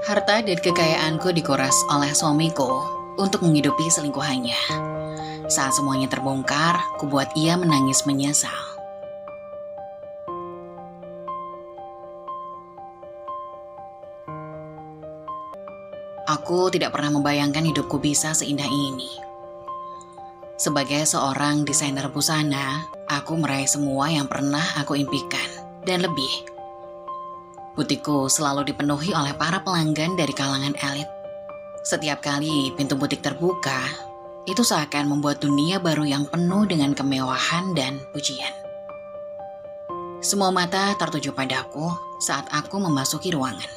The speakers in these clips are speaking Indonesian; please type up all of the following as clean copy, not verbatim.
Harta dan kekayaanku dikuras oleh suamiku untuk menghidupi selingkuhannya. Saat semuanya terbongkar, kubuat ia menangis menyesal. Aku tidak pernah membayangkan hidupku bisa seindah ini. Sebagai seorang desainer busana, aku meraih semua yang pernah aku impikan dan lebih. Butikku selalu dipenuhi oleh para pelanggan dari kalangan elit. Setiap kali pintu butik terbuka, itu seakan membuat dunia baru yang penuh dengan kemewahan dan pujian. Semua mata tertuju padaku saat aku memasuki ruangan.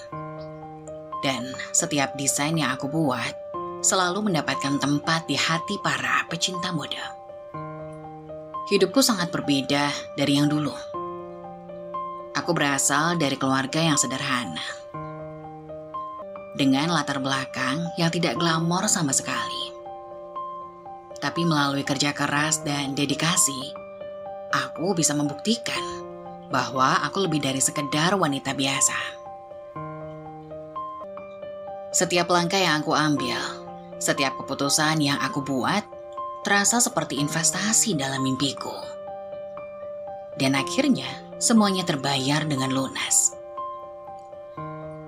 Dan setiap desain yang aku buat selalu mendapatkan tempat di hati para pecinta mode. Hidupku sangat berbeda dari yang dulu. Aku berasal dari keluarga yang sederhana, dengan latar belakang yang tidak glamor sama sekali. Tapi melalui kerja keras dan dedikasi, aku bisa membuktikan bahwa aku lebih dari sekedar wanita biasa. Setiap langkah yang aku ambil, setiap keputusan yang aku buat, terasa seperti investasi dalam mimpiku. Dan akhirnya, semuanya terbayar dengan lunas.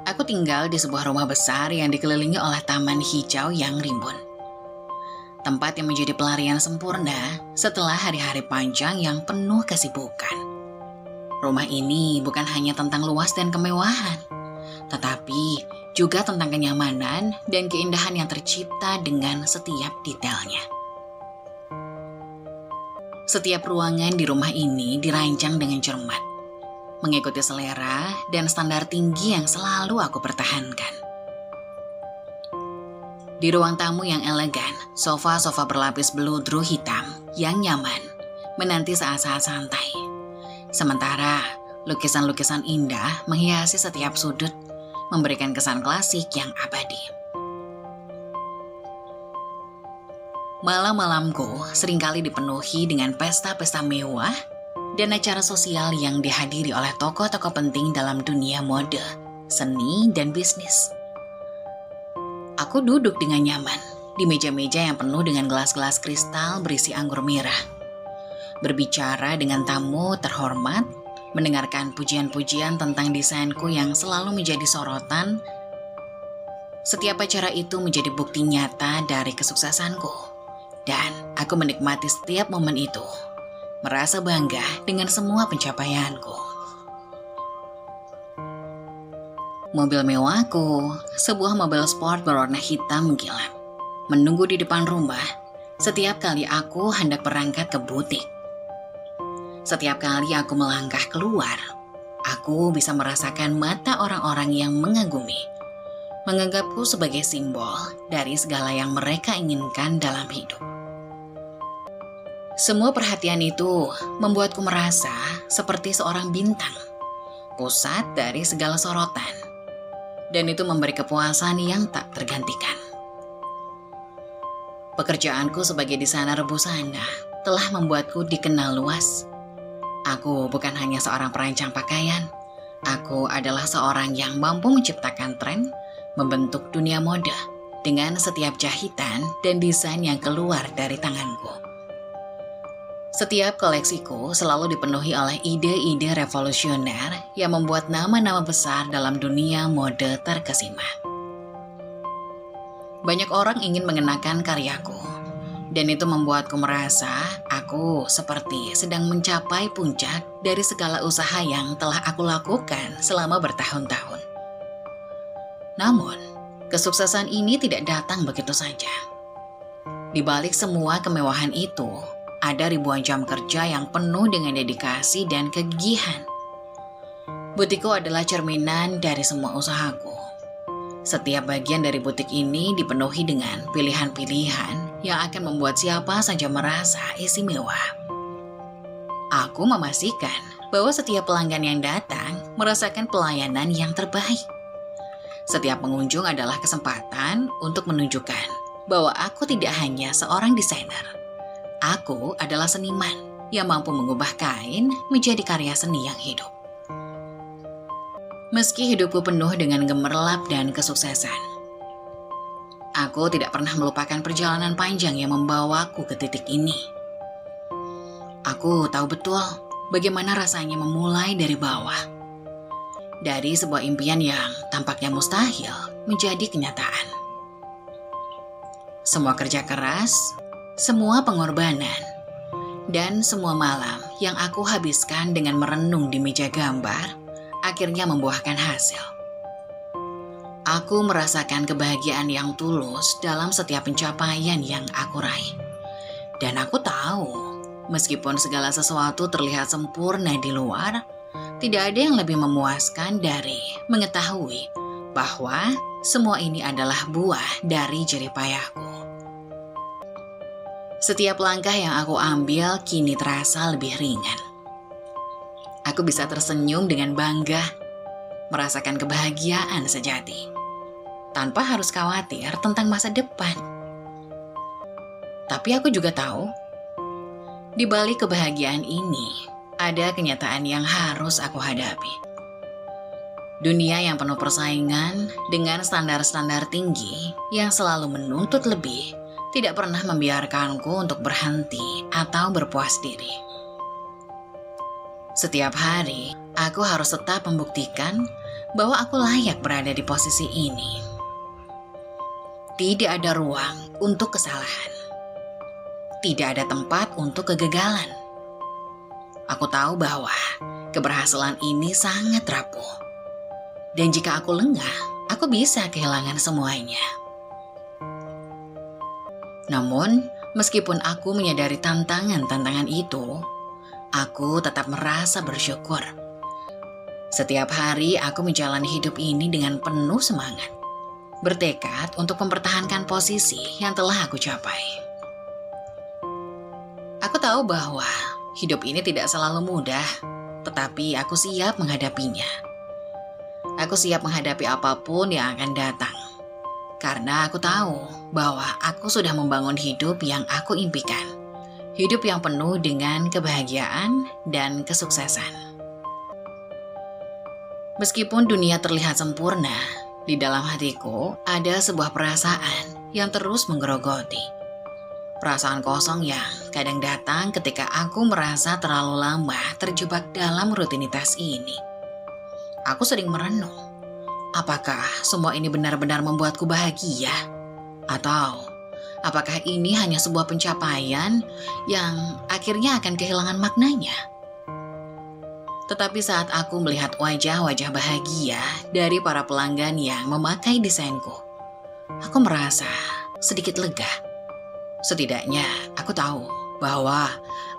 Aku tinggal di sebuah rumah besar yang dikelilingi oleh taman hijau yang rimbun. Tempat yang menjadi pelarian sempurna setelah hari-hari panjang yang penuh kesibukan. Rumah ini bukan hanya tentang luas dan kemewahan, tetapi juga tentang kenyamanan dan keindahan yang tercipta dengan setiap detailnya. Setiap ruangan di rumah ini dirancang dengan cermat, mengikuti selera dan standar tinggi yang selalu aku pertahankan. Di ruang tamu yang elegan, sofa-sofa berlapis beludru hitam yang nyaman menanti saat-saat santai. Sementara lukisan-lukisan indah menghiasi setiap sudut, memberikan kesan klasik yang abadi. Malam-malamku seringkali dipenuhi dengan pesta-pesta mewah dan acara sosial yang dihadiri oleh tokoh-tokoh penting dalam dunia mode, seni, dan bisnis. Aku duduk dengan nyaman di meja-meja yang penuh dengan gelas-gelas kristal berisi anggur merah. Berbicara dengan tamu terhormat, mendengarkan pujian-pujian tentang desainku yang selalu menjadi sorotan. Setiap acara itu menjadi bukti nyata dari kesuksesanku. Dan aku menikmati setiap momen itu, merasa bangga dengan semua pencapaianku. Mobil mewahku, sebuah mobil sport berwarna hitam mengkilap, menunggu di depan rumah setiap kali aku hendak berangkat ke butik. Setiap kali aku melangkah keluar, aku bisa merasakan mata orang-orang yang mengagumi, menganggapku sebagai simbol dari segala yang mereka inginkan dalam hidup. Semua perhatian itu membuatku merasa seperti seorang bintang, pusat dari segala sorotan, dan itu memberi kepuasan yang tak tergantikan. Pekerjaanku sebagai desainer busana telah membuatku dikenal luas. Aku bukan hanya seorang perancang pakaian, aku adalah seorang yang mampu menciptakan tren, membentuk dunia mode dengan setiap jahitan dan desain yang keluar dari tanganku. Setiap koleksiku selalu dipenuhi oleh ide-ide revolusioner yang membuat nama-nama besar dalam dunia mode terkesima. Banyak orang ingin mengenakan karyaku, dan itu membuatku merasa aku seperti sedang mencapai puncak dari segala usaha yang telah aku lakukan selama bertahun-tahun. Namun, kesuksesan ini tidak datang begitu saja. Di balik semua kemewahan itu, ada ribuan jam kerja yang penuh dengan dedikasi dan kegigihan. Butikku adalah cerminan dari semua usahaku. Setiap bagian dari butik ini dipenuhi dengan pilihan-pilihan yang akan membuat siapa saja merasa istimewa. Aku memastikan bahwa setiap pelanggan yang datang merasakan pelayanan yang terbaik. Setiap pengunjung adalah kesempatan untuk menunjukkan bahwa aku tidak hanya seorang desainer. Aku adalah seniman yang mampu mengubah kain menjadi karya seni yang hidup. Meski hidupku penuh dengan gemerlap dan kesuksesan, aku tidak pernah melupakan perjalanan panjang yang membawaku ke titik ini. Aku tahu betul bagaimana rasanya memulai dari bawah. Dari sebuah impian yang tampaknya mustahil menjadi kenyataan. Semua kerja keras, semua pengorbanan, dan semua malam yang aku habiskan dengan merenung di meja gambar akhirnya membuahkan hasil. Aku merasakan kebahagiaan yang tulus dalam setiap pencapaian yang aku raih. Dan aku tahu, meskipun segala sesuatu terlihat sempurna di luar, tidak ada yang lebih memuaskan dari mengetahui bahwa semua ini adalah buah dari jerih payahku. Setiap langkah yang aku ambil kini terasa lebih ringan. Aku bisa tersenyum dengan bangga, merasakan kebahagiaan sejati, tanpa harus khawatir tentang masa depan. Tapi aku juga tahu, di balik kebahagiaan ini, ada kenyataan yang harus aku hadapi. Dunia yang penuh persaingan dengan standar-standar tinggi yang selalu menuntut lebih, tidak pernah membiarkanku untuk berhenti atau berpuas diri. Setiap hari, aku harus tetap membuktikan bahwa aku layak berada di posisi ini. Tidak ada ruang untuk kesalahan. Tidak ada tempat untuk kegagalan. Aku tahu bahwa keberhasilan ini sangat rapuh. Dan jika aku lengah, aku bisa kehilangan semuanya. Namun, meskipun aku menyadari tantangan-tantangan itu, aku tetap merasa bersyukur. Setiap hari aku menjalani hidup ini dengan penuh semangat, bertekad untuk mempertahankan posisi yang telah aku capai. Aku tahu bahwa hidup ini tidak selalu mudah, tetapi aku siap menghadapinya. Aku siap menghadapi apapun yang akan datang, karena aku tahu bahwa aku sudah membangun hidup yang aku impikan. Hidup yang penuh dengan kebahagiaan dan kesuksesan. Meskipun dunia terlihat sempurna, di dalam hatiku ada sebuah perasaan yang terus menggerogoti. Perasaan kosong yang kadang datang ketika aku merasa terlalu lama terjebak dalam rutinitas ini. Aku sering merenung, apakah semua ini benar-benar membuatku bahagia? Atau apakah ini hanya sebuah pencapaian yang akhirnya akan kehilangan maknanya? Tetapi saat aku melihat wajah-wajah bahagia dari para pelanggan yang memakai desainku, aku merasa sedikit lega. Setidaknya aku tahu bahwa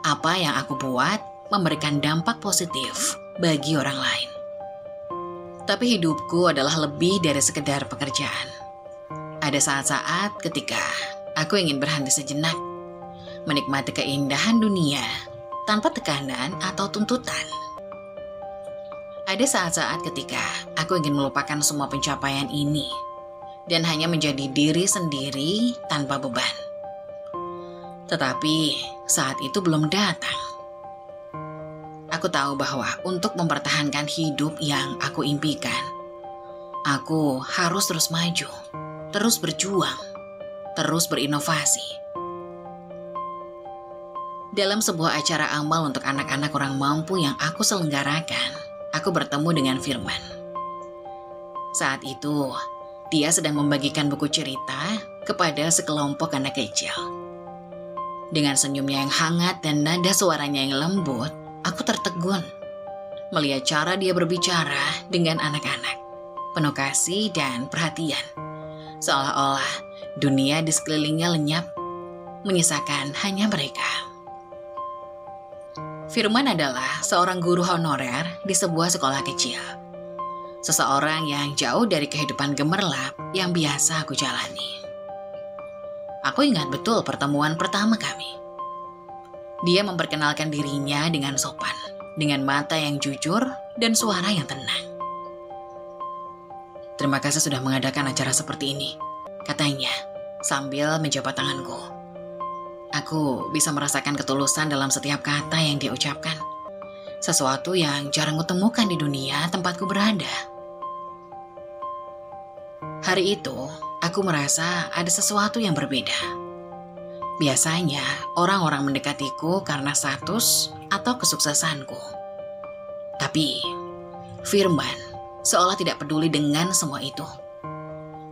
apa yang aku buat memberikan dampak positif bagi orang lain. Tapi hidupku adalah lebih dari sekedar pekerjaan. Ada saat-saat ketika aku ingin berhenti sejenak, menikmati keindahan dunia tanpa tekanan atau tuntutan. Ada saat-saat ketika aku ingin melupakan semua pencapaian ini dan hanya menjadi diri sendiri tanpa beban. Tetapi saat itu belum datang. Aku tahu bahwa untuk mempertahankan hidup yang aku impikan, aku harus terus maju, terus berjuang, terus berinovasi. Dalam sebuah acara amal untuk anak-anak kurang mampu yang aku selenggarakan, aku bertemu dengan Firman. Saat itu, dia sedang membagikan buku cerita kepada sekelompok anak kecil. Dengan senyumnya yang hangat dan nada suaranya yang lembut, aku tertegun melihat cara dia berbicara dengan anak-anak, penuh kasih dan perhatian. Seolah-olah dunia di sekelilingnya lenyap, menyisakan hanya mereka. Firman adalah seorang guru honorer di sebuah sekolah kecil. Seseorang yang jauh dari kehidupan gemerlap yang biasa aku jalani. Aku ingat betul pertemuan pertama kami. Dia memperkenalkan dirinya dengan sopan, dengan mata yang jujur dan suara yang tenang. "Terima kasih sudah mengadakan acara seperti ini," katanya sambil menjabat tanganku. Aku bisa merasakan ketulusan dalam setiap kata yang dia ucapkan. Sesuatu yang jarang kutemukan di dunia tempatku berada. Hari itu, aku merasa ada sesuatu yang berbeda. Biasanya, orang-orang mendekatiku karena status atau kesuksesanku. Tapi, Firman seolah tidak peduli dengan semua itu.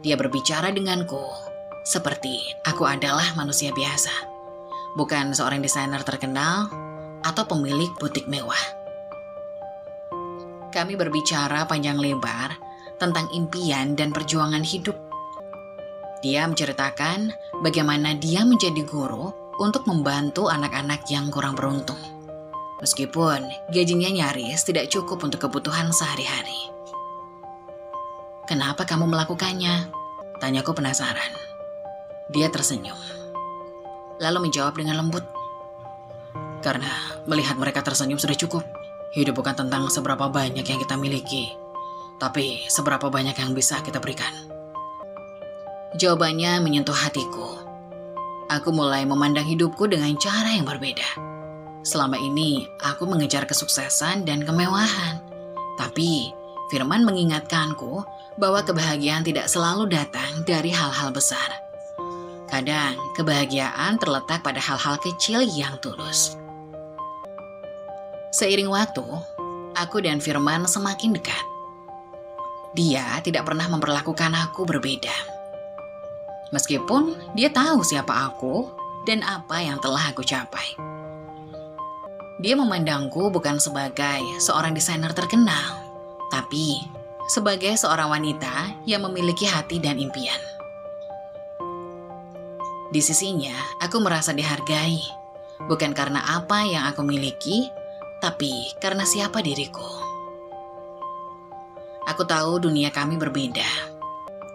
Dia berbicara denganku seperti aku adalah manusia biasa, bukan seorang desainer terkenal atau pemilik butik mewah. Kami berbicara panjang lebar tentang impian dan perjuangan hidup. Dia menceritakan bagaimana dia menjadi guru untuk membantu anak-anak yang kurang beruntung. Meskipun gajinya nyaris tidak cukup untuk kebutuhan sehari-hari. "Kenapa kamu melakukannya?" tanyaku penasaran. Dia tersenyum, lalu menjawab dengan lembut, "Karena melihat mereka tersenyum sudah cukup. Hidup bukan tentang seberapa banyak yang kita miliki, tapi seberapa banyak yang bisa kita berikan." Jawabannya menyentuh hatiku. Aku mulai memandang hidupku dengan cara yang berbeda. Selama ini, aku mengejar kesuksesan dan kemewahan. Tapi, Firman mengingatkanku bahwa kebahagiaan tidak selalu datang dari hal-hal besar. Kadang, kebahagiaan terletak pada hal-hal kecil yang tulus. Seiring waktu, aku dan Firman semakin dekat. Dia tidak pernah memperlakukan aku berbeda. Meskipun dia tahu siapa aku dan apa yang telah aku capai. Dia memandangku bukan sebagai seorang desainer terkenal, tapi sebagai seorang wanita yang memiliki hati dan impian. Di sisinya, aku merasa dihargai, bukan karena apa yang aku miliki, tapi karena siapa diriku. Aku tahu dunia kami berbeda.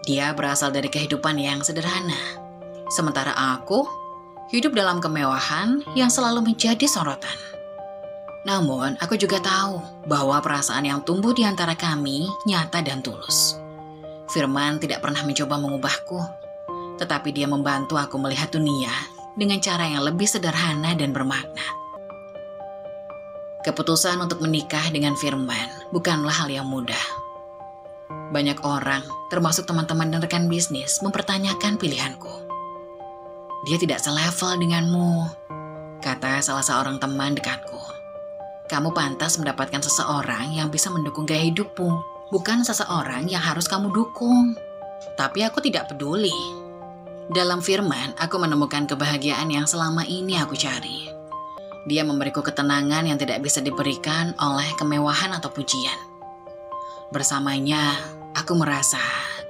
Dia berasal dari kehidupan yang sederhana, sementara aku hidup dalam kemewahan yang selalu menjadi sorotan. Namun, aku juga tahu bahwa perasaan yang tumbuh di antara kami nyata dan tulus. Firman tidak pernah mencoba mengubahku, tetapi dia membantu aku melihat dunia dengan cara yang lebih sederhana dan bermakna. Keputusan untuk menikah dengan Firman bukanlah hal yang mudah. Banyak orang, termasuk teman-teman dan rekan bisnis, mempertanyakan pilihanku. "Dia tidak selevel denganmu," kata salah seorang teman dekatku. "Kamu pantas mendapatkan seseorang yang bisa mendukung gaya hidupmu, bukan seseorang yang harus kamu dukung." Tapi aku tidak peduli. Dalam Firman, aku menemukan kebahagiaan yang selama ini aku cari. Dia memberiku ketenangan yang tidak bisa diberikan oleh kemewahan atau pujian. Bersamanya, aku merasa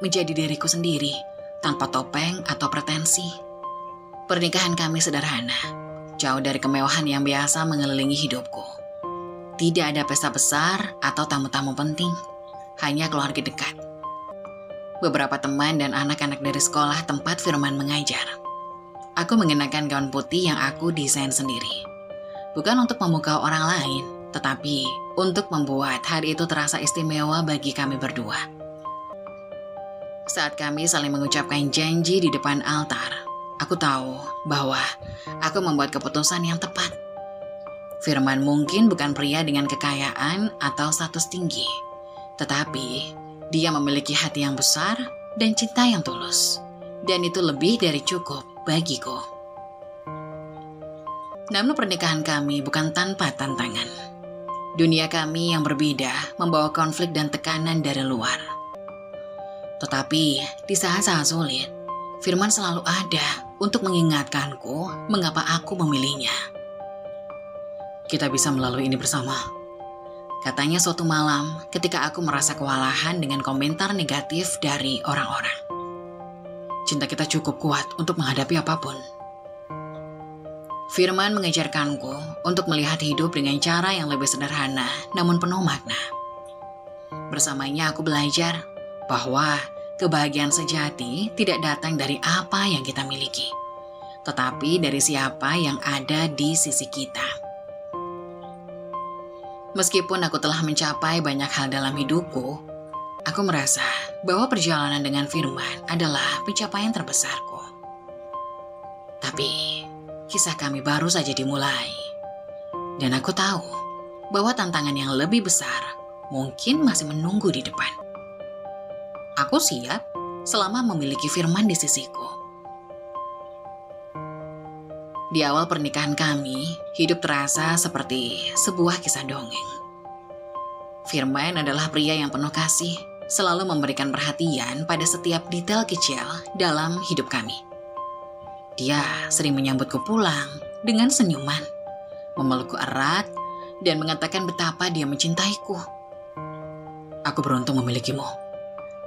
menjadi diriku sendiri, tanpa topeng atau pretensi. Pernikahan kami sederhana, jauh dari kemewahan yang biasa mengelilingi hidupku. Tidak ada pesta besar atau tamu-tamu penting, hanya keluarga dekat. Beberapa teman dan anak-anak dari sekolah tempat Firman mengajar. Aku mengenakan gaun putih yang aku desain sendiri. Bukan untuk memukau orang lain, tetapi untuk membuat hari itu terasa istimewa bagi kami berdua. Saat kami saling mengucapkan janji di depan altar, aku tahu bahwa aku membuat keputusan yang tepat. Firman mungkin bukan pria dengan kekayaan atau status tinggi, tetapi dia memiliki hati yang besar dan cinta yang tulus, dan itu lebih dari cukup bagiku. Namun pernikahan kami bukan tanpa tantangan. Dunia kami yang berbeda membawa konflik dan tekanan dari luar. Tetapi di saat-saat sulit, Firman selalu ada untuk mengingatkanku mengapa aku memilihnya. "Kita bisa melalui ini bersama," katanya suatu malam ketika aku merasa kewalahan dengan komentar negatif dari orang-orang. "Cinta kita cukup kuat untuk menghadapi apapun." Firman mengajarkanku untuk melihat hidup dengan cara yang lebih sederhana namun penuh makna. Bersamanya aku belajar bahwa kebahagiaan sejati tidak datang dari apa yang kita miliki, tetapi dari siapa yang ada di sisi kita. Meskipun aku telah mencapai banyak hal dalam hidupku, aku merasa bahwa perjalanan dengan Firman adalah pencapaian terbesarku. Tapi kisah kami baru saja dimulai, dan aku tahu bahwa tantangan yang lebih besar mungkin masih menunggu di depan. Aku siap selama memiliki Firman di sisiku. Di awal pernikahan kami, hidup terasa seperti sebuah kisah dongeng. Firman adalah pria yang penuh kasih, selalu memberikan perhatian pada setiap detail kecil dalam hidup kami. Dia sering menyambutku pulang dengan senyuman, memelukku erat, dan mengatakan betapa dia mencintaiku. "Aku beruntung memilikimu,"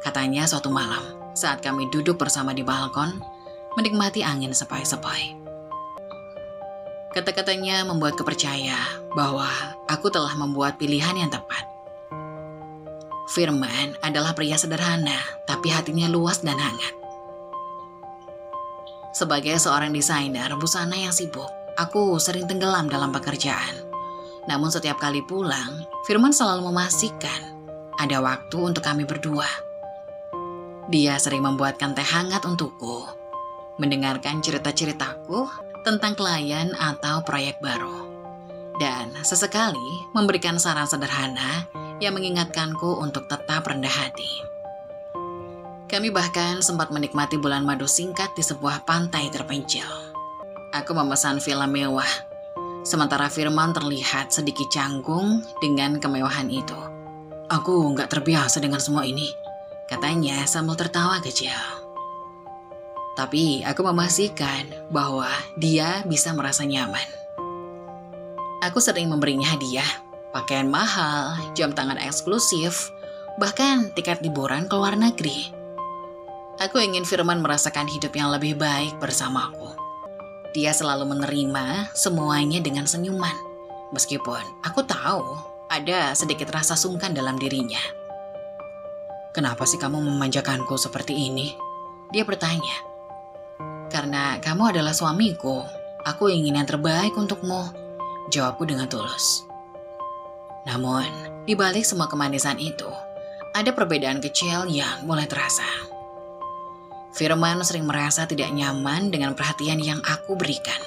katanya suatu malam saat kami duduk bersama di balkon, menikmati angin sepoi-sepoi. Kata-katanya membuatku percaya bahwa aku telah membuat pilihan yang tepat. Firman adalah pria sederhana, tapi hatinya luas dan hangat. Sebagai seorang desainer busana yang sibuk, aku sering tenggelam dalam pekerjaan. Namun setiap kali pulang, Firman selalu memastikan ada waktu untuk kami berdua. Dia sering membuatkan teh hangat untukku, mendengarkan cerita-ceritaku tentang klien atau proyek baru, dan sesekali memberikan saran sederhana yang mengingatkanku untuk tetap rendah hati. Kami bahkan sempat menikmati bulan madu singkat di sebuah pantai terpencil. Aku memesan villa mewah, sementara Firman terlihat sedikit canggung dengan kemewahan itu. "Aku nggak terbiasa dengan semua ini," katanya sambil tertawa kecil. Tapi aku memastikan bahwa dia bisa merasa nyaman. Aku sering memberinya hadiah, pakaian mahal, jam tangan eksklusif, bahkan tiket liburan ke luar negeri. Aku ingin Firman merasakan hidup yang lebih baik bersamaku. Dia selalu menerima semuanya dengan senyuman, meskipun aku tahu ada sedikit rasa sungkan dalam dirinya. "Kenapa sih kamu memanjakanku seperti ini?" dia bertanya. "Karena kamu adalah suamiku, aku ingin yang terbaik untukmu," jawabku dengan tulus. Namun, di balik semua kemanisan itu, ada perbedaan kecil yang mulai terasa. Firman sering merasa tidak nyaman dengan perhatian yang aku berikan.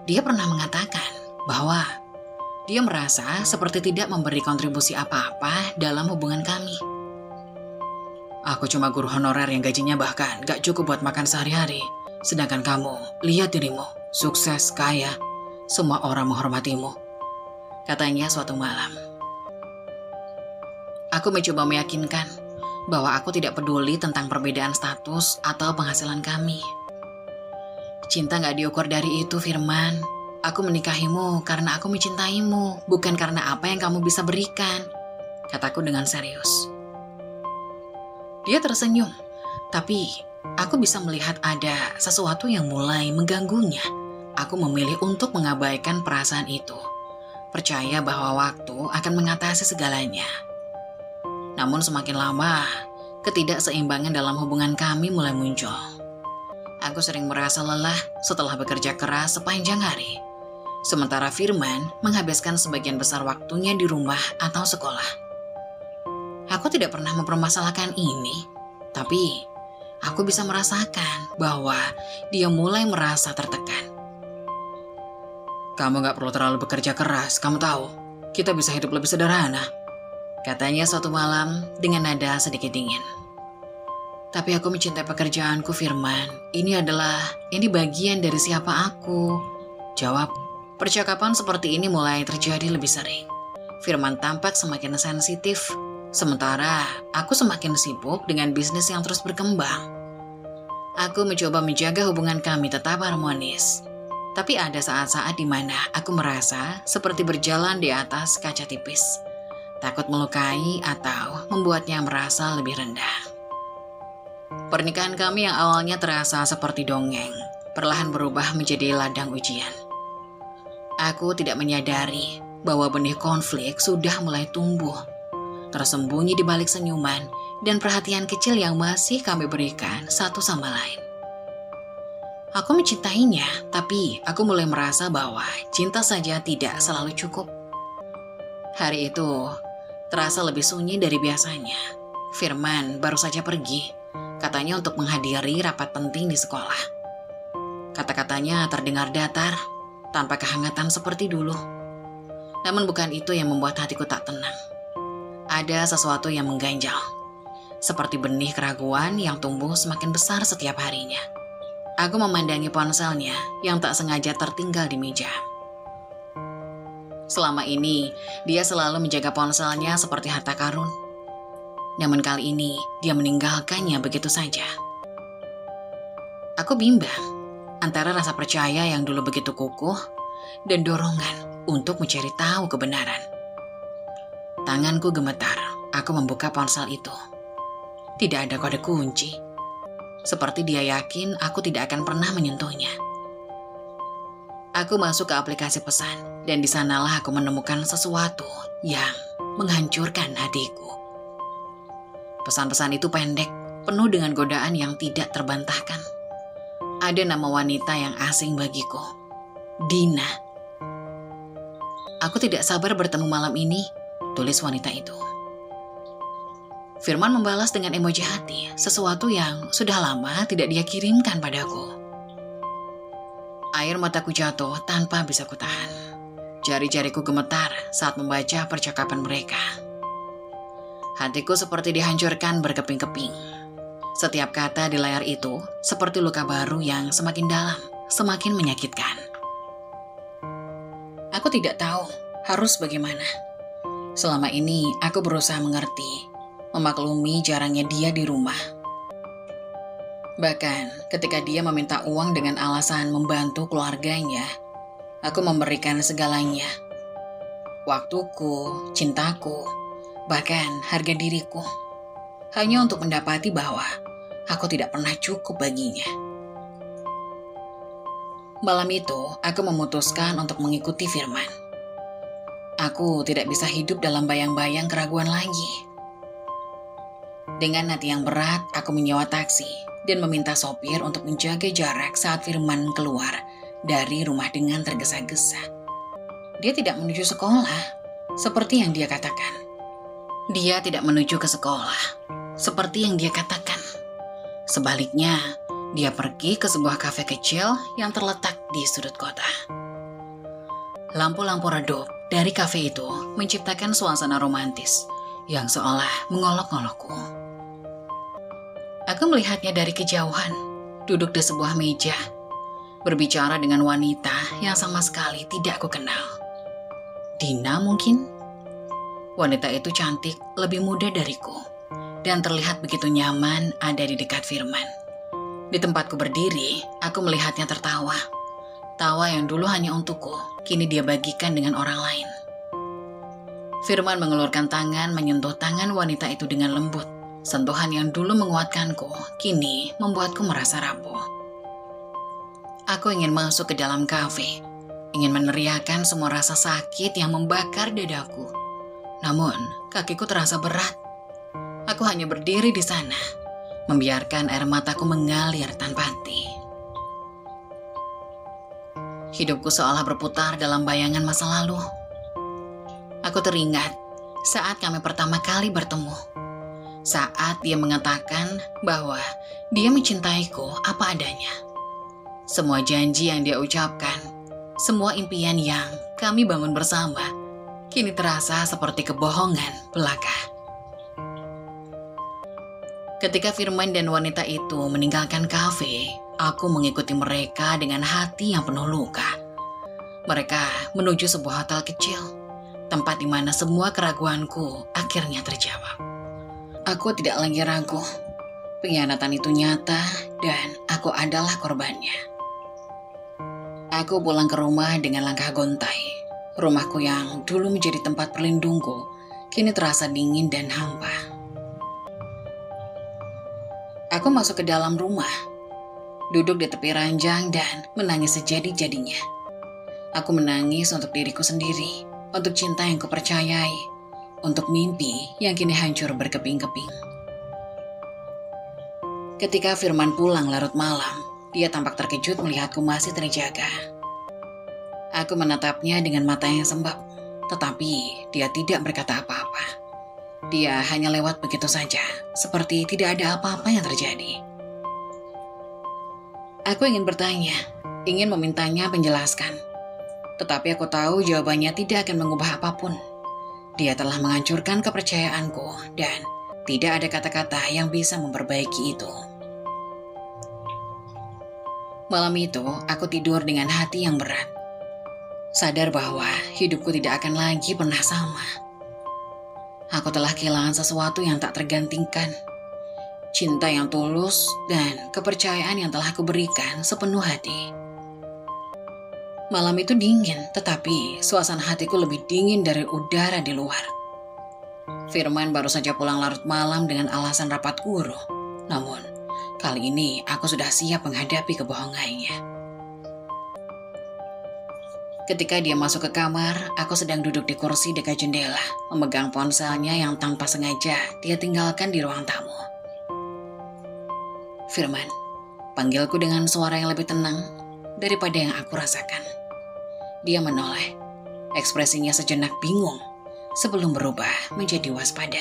Dia pernah mengatakan bahwa dia merasa seperti tidak memberi kontribusi apa-apa dalam hubungan kami. "Aku cuma guru honorer yang gajinya bahkan gak cukup buat makan sehari-hari. Sedangkan kamu, lihat dirimu, sukses, kaya, semua orang menghormatimu," katanya suatu malam. Aku mencoba meyakinkan bahwa aku tidak peduli tentang perbedaan status atau penghasilan kami. "Cinta gak diukur dari itu, Firman. Aku menikahimu karena aku mencintaimu, bukan karena apa yang kamu bisa berikan," kataku dengan serius. Dia tersenyum, tapi aku bisa melihat ada sesuatu yang mulai mengganggunya. Aku memilih untuk mengabaikan perasaan itu, percaya bahwa waktu akan mengatasi segalanya. Namun semakin lama, ketidakseimbangan dalam hubungan kami mulai muncul. Aku sering merasa lelah setelah bekerja keras sepanjang hari, sementara Firman menghabiskan sebagian besar waktunya di rumah atau sekolah. Aku tidak pernah mempermasalahkan ini, tapi aku bisa merasakan bahwa dia mulai merasa tertekan. "Kamu gak perlu terlalu bekerja keras, kamu tahu, kita bisa hidup lebih sederhana," katanya suatu malam dengan nada sedikit dingin. "Tapi aku mencintai pekerjaanku, Firman. Ini bagian dari siapa aku," jawab. Percakapan seperti ini mulai terjadi lebih sering. Firman tampak semakin sensitif, sementara aku semakin sibuk dengan bisnis yang terus berkembang. Aku mencoba menjaga hubungan kami tetap harmonis. Tapi ada saat-saat di mana aku merasa seperti berjalan di atas kaca tipis, takut melukai atau membuatnya merasa lebih rendah. Pernikahan kami yang awalnya terasa seperti dongeng, perlahan berubah menjadi ladang ujian. Aku tidak menyadari bahwa benih konflik sudah mulai tumbuh, tersembunyi di balik senyuman dan perhatian kecil yang masih kami berikan satu sama lain. Aku mencintainya, tapi aku mulai merasa bahwa cinta saja tidak selalu cukup. Hari itu terasa lebih sunyi dari biasanya. Firman baru saja pergi, katanya untuk menghadiri rapat penting di sekolah. Kata-katanya terdengar datar, tanpa kehangatan seperti dulu. Namun bukan itu yang membuat hatiku tak tenang. Ada sesuatu yang mengganjal. seperti benih keraguan yang tumbuh semakin besar setiap harinya. Aku memandangi ponselnya yang tak sengaja tertinggal di meja. Selama ini, dia selalu menjaga ponselnya seperti harta karun. Namun kali ini, dia meninggalkannya begitu saja. Aku bimbang antara rasa percaya yang dulu begitu kukuh dan dorongan untuk mencari tahu kebenaran. Tanganku gemetar, aku membuka ponsel itu. Tidak ada kode kunci. Seperti dia yakin aku tidak akan pernah menyentuhnya. Aku masuk ke aplikasi pesan, dan di sanalah aku menemukan sesuatu yang menghancurkan hatiku. Pesan-pesan itu pendek, penuh dengan godaan yang tidak terbantahkan. Ada nama wanita yang asing bagiku, Dina. Aku tidak sabar bertemu malam ini, tulis wanita itu. Firman membalas dengan emoji hati, sesuatu yang sudah lama tidak dia kirimkan padaku. Air mataku jatuh tanpa bisa kutahan. Jari-jariku gemetar saat membaca percakapan mereka. Hatiku seperti dihancurkan berkeping-keping. Setiap kata di layar itu seperti luka baru yang semakin dalam, semakin menyakitkan. Aku tidak tahu harus bagaimana. Selama ini aku berusaha mengerti, memaklumi jarangnya dia di rumah. Bahkan ketika dia meminta uang dengan alasan membantu keluarganya, aku memberikan segalanya. Waktuku, cintaku, bahkan harga diriku. Hanya untuk mendapati bahwa aku tidak pernah cukup baginya. Malam itu, aku memutuskan untuk mengikuti Firman. Aku tidak bisa hidup dalam bayang-bayang keraguan lagi. Dengan hati yang berat, aku menyewa taksi dan meminta sopir untuk menjaga jarak saat Firman keluar dari rumah dengan tergesa-gesa. Dia tidak menuju sekolah, seperti yang dia katakan. Dia tidak menuju ke sekolah, seperti yang dia katakan. Sebaliknya, dia pergi ke sebuah kafe kecil yang terletak di sudut kota. Lampu-lampu redup dari kafe itu menciptakan suasana romantis yang seolah mengolok-olokku. Aku melihatnya dari kejauhan, duduk di sebuah meja, berbicara dengan wanita yang sama sekali tidak aku kenal. Dina mungkin? Wanita itu cantik, lebih muda dariku, dan terlihat begitu nyaman ada di dekat Firman. Di tempatku berdiri, aku melihatnya tertawa. Tawa yang dulu hanya untukku, kini dia bagikan dengan orang lain. Firman mengelurkan tangan menyentuh tangan wanita itu dengan lembut. Sentuhan yang dulu menguatkanku, kini membuatku merasa rapuh. Aku ingin masuk ke dalam kafe, ingin meneriakkan semua rasa sakit yang membakar dadaku. Namun, kakiku terasa berat. Aku hanya berdiri di sana, membiarkan air mataku mengalir tanpa henti. Hidupku seolah berputar dalam bayangan masa lalu. Aku teringat saat kami pertama kali bertemu. Saat dia mengatakan bahwa dia mencintaiku apa adanya. Semua janji yang dia ucapkan, semua impian yang kami bangun bersama, kini terasa seperti kebohongan belaka. Ketika Firman dan wanita itu meninggalkan kafe, aku mengikuti mereka dengan hati yang penuh luka. Mereka menuju sebuah hotel kecil, tempat di mana semua keraguanku akhirnya terjawab. Aku tidak lagi ragu, pengkhianatan itu nyata dan aku adalah korbannya. Aku pulang ke rumah dengan langkah gontai. Rumahku yang dulu menjadi tempat perlindungku, kini terasa dingin dan hampa. Aku masuk ke dalam rumah, duduk di tepi ranjang dan menangis sejadi-jadinya. Aku menangis untuk diriku sendiri, untuk cinta yang kupercayai, untuk mimpi yang kini hancur berkeping-keping. Ketika Firman pulang larut malam, dia tampak terkejut melihatku masih terjaga. Aku menatapnya dengan mata yang sembab, tetapi dia tidak berkata apa-apa. Dia hanya lewat begitu saja, seperti tidak ada apa-apa yang terjadi. Aku ingin bertanya, ingin memintanya penjelaskan. Tetapi aku tahu jawabannya tidak akan mengubah apapun. Dia telah menghancurkan kepercayaanku dan Tidak ada kata-kata yang bisa memperbaiki itu. Malam itu, aku tidur dengan hati yang berat. Sadar bahwa hidupku tidak akan lagi pernah sama. Aku telah kehilangan sesuatu yang tak tergantikan. Cinta yang tulus dan kepercayaan yang telah kuberikan sepenuh hati. Malam itu dingin, tetapi suasana hatiku lebih dingin dari udara di luar. Firman baru saja pulang larut malam dengan alasan rapat guru. Namun, kali ini aku sudah siap menghadapi kebohongannya. Ketika dia masuk ke kamar, aku sedang duduk di kursi dekat jendela, memegang ponselnya yang tanpa sengaja dia tinggalkan di ruang tamu. Firman, panggilku dengan suara yang lebih tenang daripada yang aku rasakan. Dia menoleh, ekspresinya sejenak bingung sebelum berubah menjadi waspada.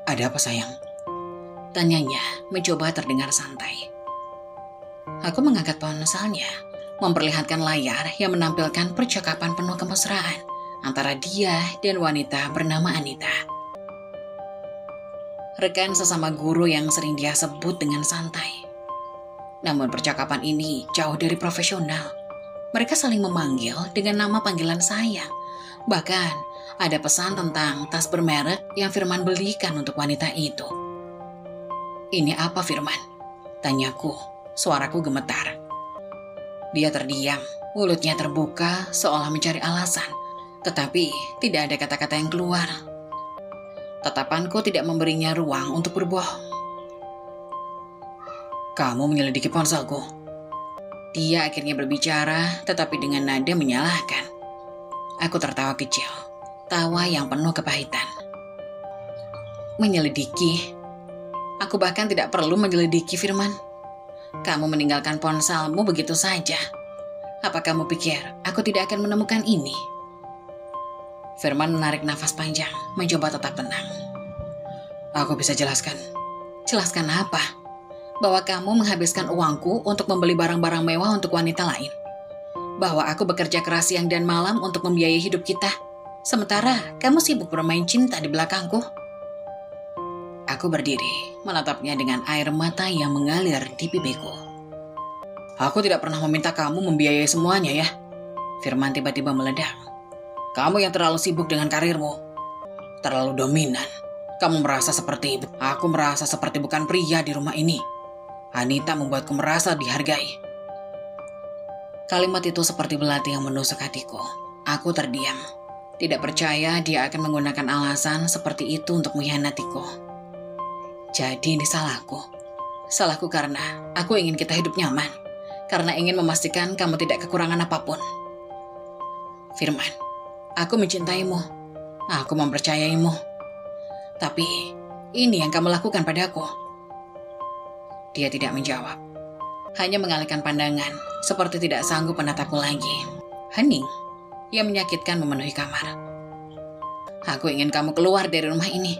Ada apa sayang? Tanyanya mencoba terdengar santai. Aku mengangkat ponselnya, memperlihatkan layar yang menampilkan percakapan penuh kemesraan antara dia dan wanita bernama Anita. Rekan sesama guru yang sering dia sebut dengan santai. Namun percakapan ini jauh dari profesional. Mereka saling memanggil dengan nama panggilan sayang. Bahkan ada pesan tentang tas bermerek yang Firman belikan untuk wanita itu. Ini apa Firman? Tanyaku, suaraku gemetar. Dia terdiam, mulutnya terbuka seolah mencari alasan. Tetapi tidak ada kata-kata yang keluar. Tatapanku tidak memberinya ruang untuk berbohong. Kamu menyelidiki ponselku. Dia akhirnya berbicara, tetapi dengan nada menyalahkan. Aku tertawa kecil, tawa yang penuh kepahitan. Menyelidiki? Aku bahkan tidak perlu menyelidiki, Firman. Kamu meninggalkan ponselmu begitu saja. Apa kamu pikir aku tidak akan menemukan ini? Firman menarik nafas panjang, mencoba tetap tenang. Aku bisa jelaskan. Jelaskan apa? Bahwa kamu menghabiskan uangku untuk membeli barang-barang mewah untuk wanita lain. Bahwa aku bekerja keras siang dan malam untuk membiayai hidup kita. Sementara kamu sibuk bermain cinta di belakangku. Aku berdiri, menatapnya dengan air mata yang mengalir di pipiku. Aku tidak pernah meminta kamu membiayai semuanya ya. Firman tiba-tiba meledak. Kamu yang terlalu sibuk dengan karirmu. Terlalu dominan. Kamu merasa seperti ibu. Aku merasa seperti bukan pria di rumah ini. Anita membuatku merasa dihargai. Kalimat itu seperti belati yang menusuk hatiku. Aku terdiam. Tidak percaya dia akan menggunakan alasan seperti itu untuk mengkhianatiku. Jadi ini salahku. Salahku karena aku ingin kita hidup nyaman. Karena ingin memastikan kamu tidak kekurangan apapun. Firman, aku mencintaimu. Aku mempercayaimu. Tapi ini yang kamu lakukan padaku. Dia tidak menjawab. Hanya mengalihkan pandangan, seperti tidak sanggup menatapku lagi. Hening yang menyakitkan memenuhi kamar. Aku ingin kamu keluar dari rumah ini,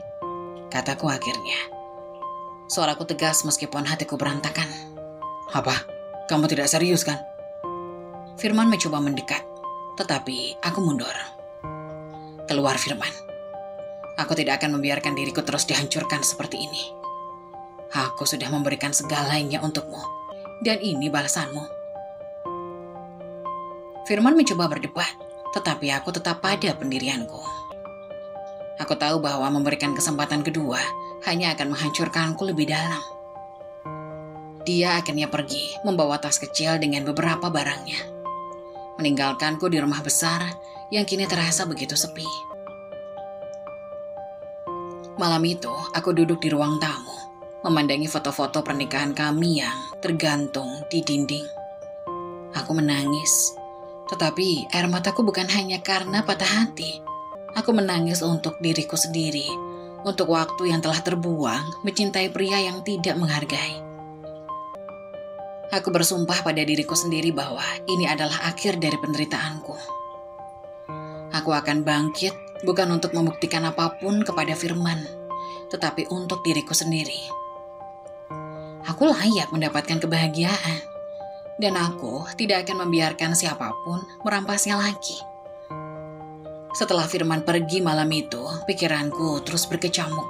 kataku akhirnya. Suaraku tegas meskipun hatiku berantakan. Apa? Kamu tidak serius kan? Firman mencoba mendekat, tetapi aku mundur. Keluar Firman. Aku tidak akan membiarkan diriku terus dihancurkan seperti ini. Aku sudah memberikan segalanya untukmu, dan ini balasanmu. Firman mencoba berdebat, tetapi aku tetap pada pendirianku. Aku tahu bahwa memberikan kesempatan kedua hanya akan menghancurkanku lebih dalam. Dia akhirnya pergi, membawa tas kecil dengan beberapa barangnya. Meninggalkanku di rumah besar yang kini terasa begitu sepi. Malam itu, aku duduk di ruang tamu, memandangi foto-foto pernikahan kami yang tergantung di dinding. Aku menangis, tetapi air mataku bukan hanya karena patah hati. Aku menangis untuk diriku sendiri, untuk waktu yang telah terbuang mencintai pria yang tidak menghargai. Aku bersumpah pada diriku sendiri bahwa ini adalah akhir dari penderitaanku. Aku akan bangkit bukan untuk membuktikan apapun kepada Firman, tetapi untuk diriku sendiri. Aku layak mendapatkan kebahagiaan, dan aku tidak akan membiarkan siapapun merampasnya lagi. Setelah Firman pergi malam itu, pikiranku terus berkecamuk.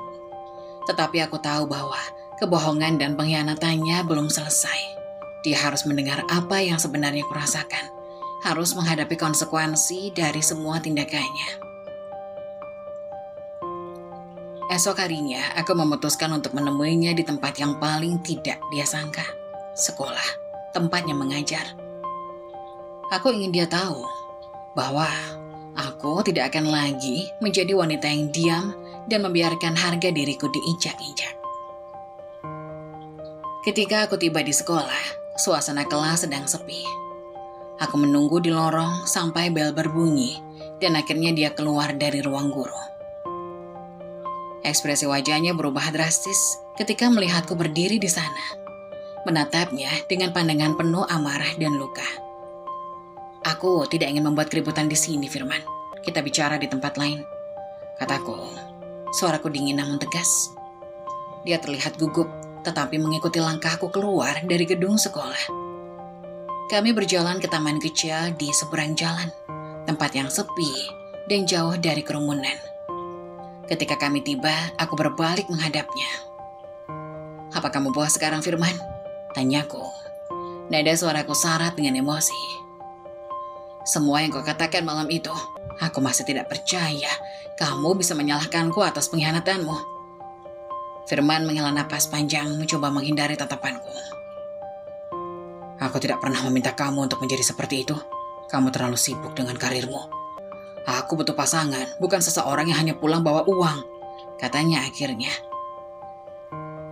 Tetapi aku tahu bahwa kebohongan dan pengkhianatannya belum selesai. Dia harus mendengar apa yang sebenarnya kurasakan, harus menghadapi konsekuensi dari semua tindakannya. Esok harinya, aku memutuskan untuk menemuinya di tempat yang paling tidak dia sangka. Sekolah, tempatnya mengajar. Aku ingin dia tahu bahwa aku tidak akan lagi menjadi wanita yang diam dan membiarkan harga diriku diinjak-injak. Ketika aku tiba di sekolah, suasana kelas sedang sepi. Aku menunggu di lorong sampai bel berbunyi dan akhirnya dia keluar dari ruang guru. Ekspresi wajahnya berubah drastis ketika melihatku berdiri di sana, menatapnya dengan pandangan penuh amarah dan luka. Aku tidak ingin membuat keributan di sini, Firman. Kita bicara di tempat lain, kataku. Suaraku dingin namun tegas. Dia terlihat gugup, tetapi mengikuti langkahku keluar dari gedung sekolah. Kami berjalan ke taman kecil di seberang jalan, tempat yang sepi dan jauh dari kerumunan. Ketika kami tiba, aku berbalik menghadapnya. "Apa kamu puas sekarang, Firman?" tanyaku. Nada suaraku syarat dengan emosi. "Semua yang kau katakan malam itu, aku masih tidak percaya kamu bisa menyalahkanku atas pengkhianatanmu." Firman menghela napas panjang mencoba menghindari tatapanku. "Aku tidak pernah meminta kamu untuk menjadi seperti itu. Kamu terlalu sibuk dengan karirmu. Aku butuh pasangan, bukan seseorang yang hanya pulang bawa uang," katanya akhirnya.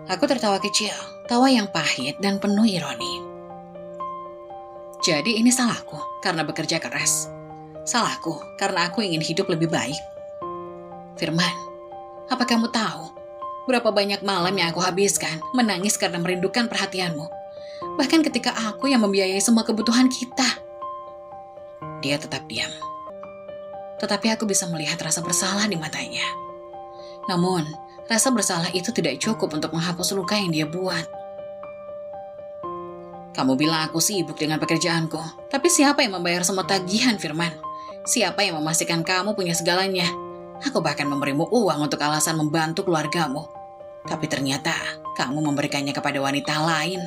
Aku tertawa kecil, tawa yang pahit dan penuh ironi. "Jadi ini salahku karena bekerja keras. Salahku karena aku ingin hidup lebih baik." "Firman, apa kamu tahu berapa banyak malam yang aku habiskan menangis karena merindukan perhatianmu? Bahkan ketika aku yang membiayai semua kebutuhan kita." Dia tetap diam. Tetapi aku bisa melihat rasa bersalah di matanya. Namun, rasa bersalah itu tidak cukup untuk menghapus luka yang dia buat. "Kamu bilang aku sibuk dengan pekerjaanku, tapi siapa yang membayar semua tagihan, Firman? Siapa yang memastikan kamu punya segalanya? Aku bahkan memberimu uang untuk alasan membantu keluargamu. Tapi ternyata kamu memberikannya kepada wanita lain."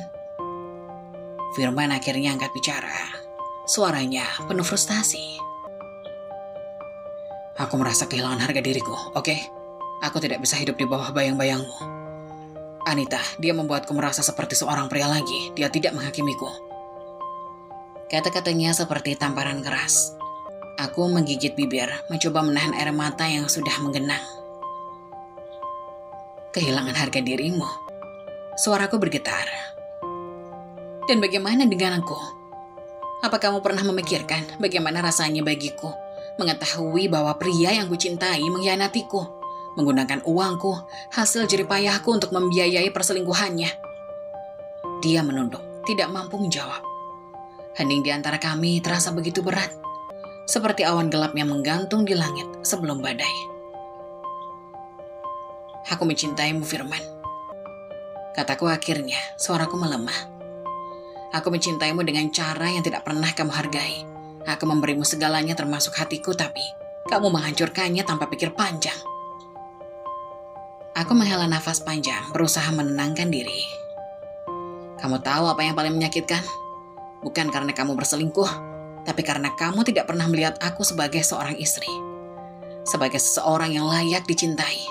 Firman akhirnya angkat bicara. Suaranya penuh frustasi. "Aku merasa kehilangan harga diriku, oke? Aku tidak bisa hidup di bawah bayang-bayangmu. Anita, dia membuatku merasa seperti seorang pria lagi. Dia tidak menghakimiku." Kata-katanya seperti tamparan keras. Aku menggigit bibir, mencoba menahan air mata yang sudah menggenang. "Kehilangan harga dirimu?" Suaraku bergetar. "Dan bagaimana dengan aku? Apa kamu pernah memikirkan bagaimana rasanya bagiku mengetahui bahwa pria yang kucintai mengkhianatiku, menggunakan uangku, hasil jerih payahku untuk membiayai perselingkuhannya?" Dia menunduk, tidak mampu menjawab. Hening di antara kami terasa begitu berat, seperti awan gelap yang menggantung di langit sebelum badai. "Aku mencintaimu, Firman," kataku akhirnya, suaraku melemah. "Aku mencintaimu dengan cara yang tidak pernah kamu hargai. Aku memberimu segalanya termasuk hatiku, tapi kamu menghancurkannya tanpa pikir panjang." Aku menghela nafas panjang, berusaha menenangkan diri. "Kamu tahu apa yang paling menyakitkan? Bukan karena kamu berselingkuh, tapi karena kamu tidak pernah melihat aku sebagai seorang istri, sebagai seseorang yang layak dicintai.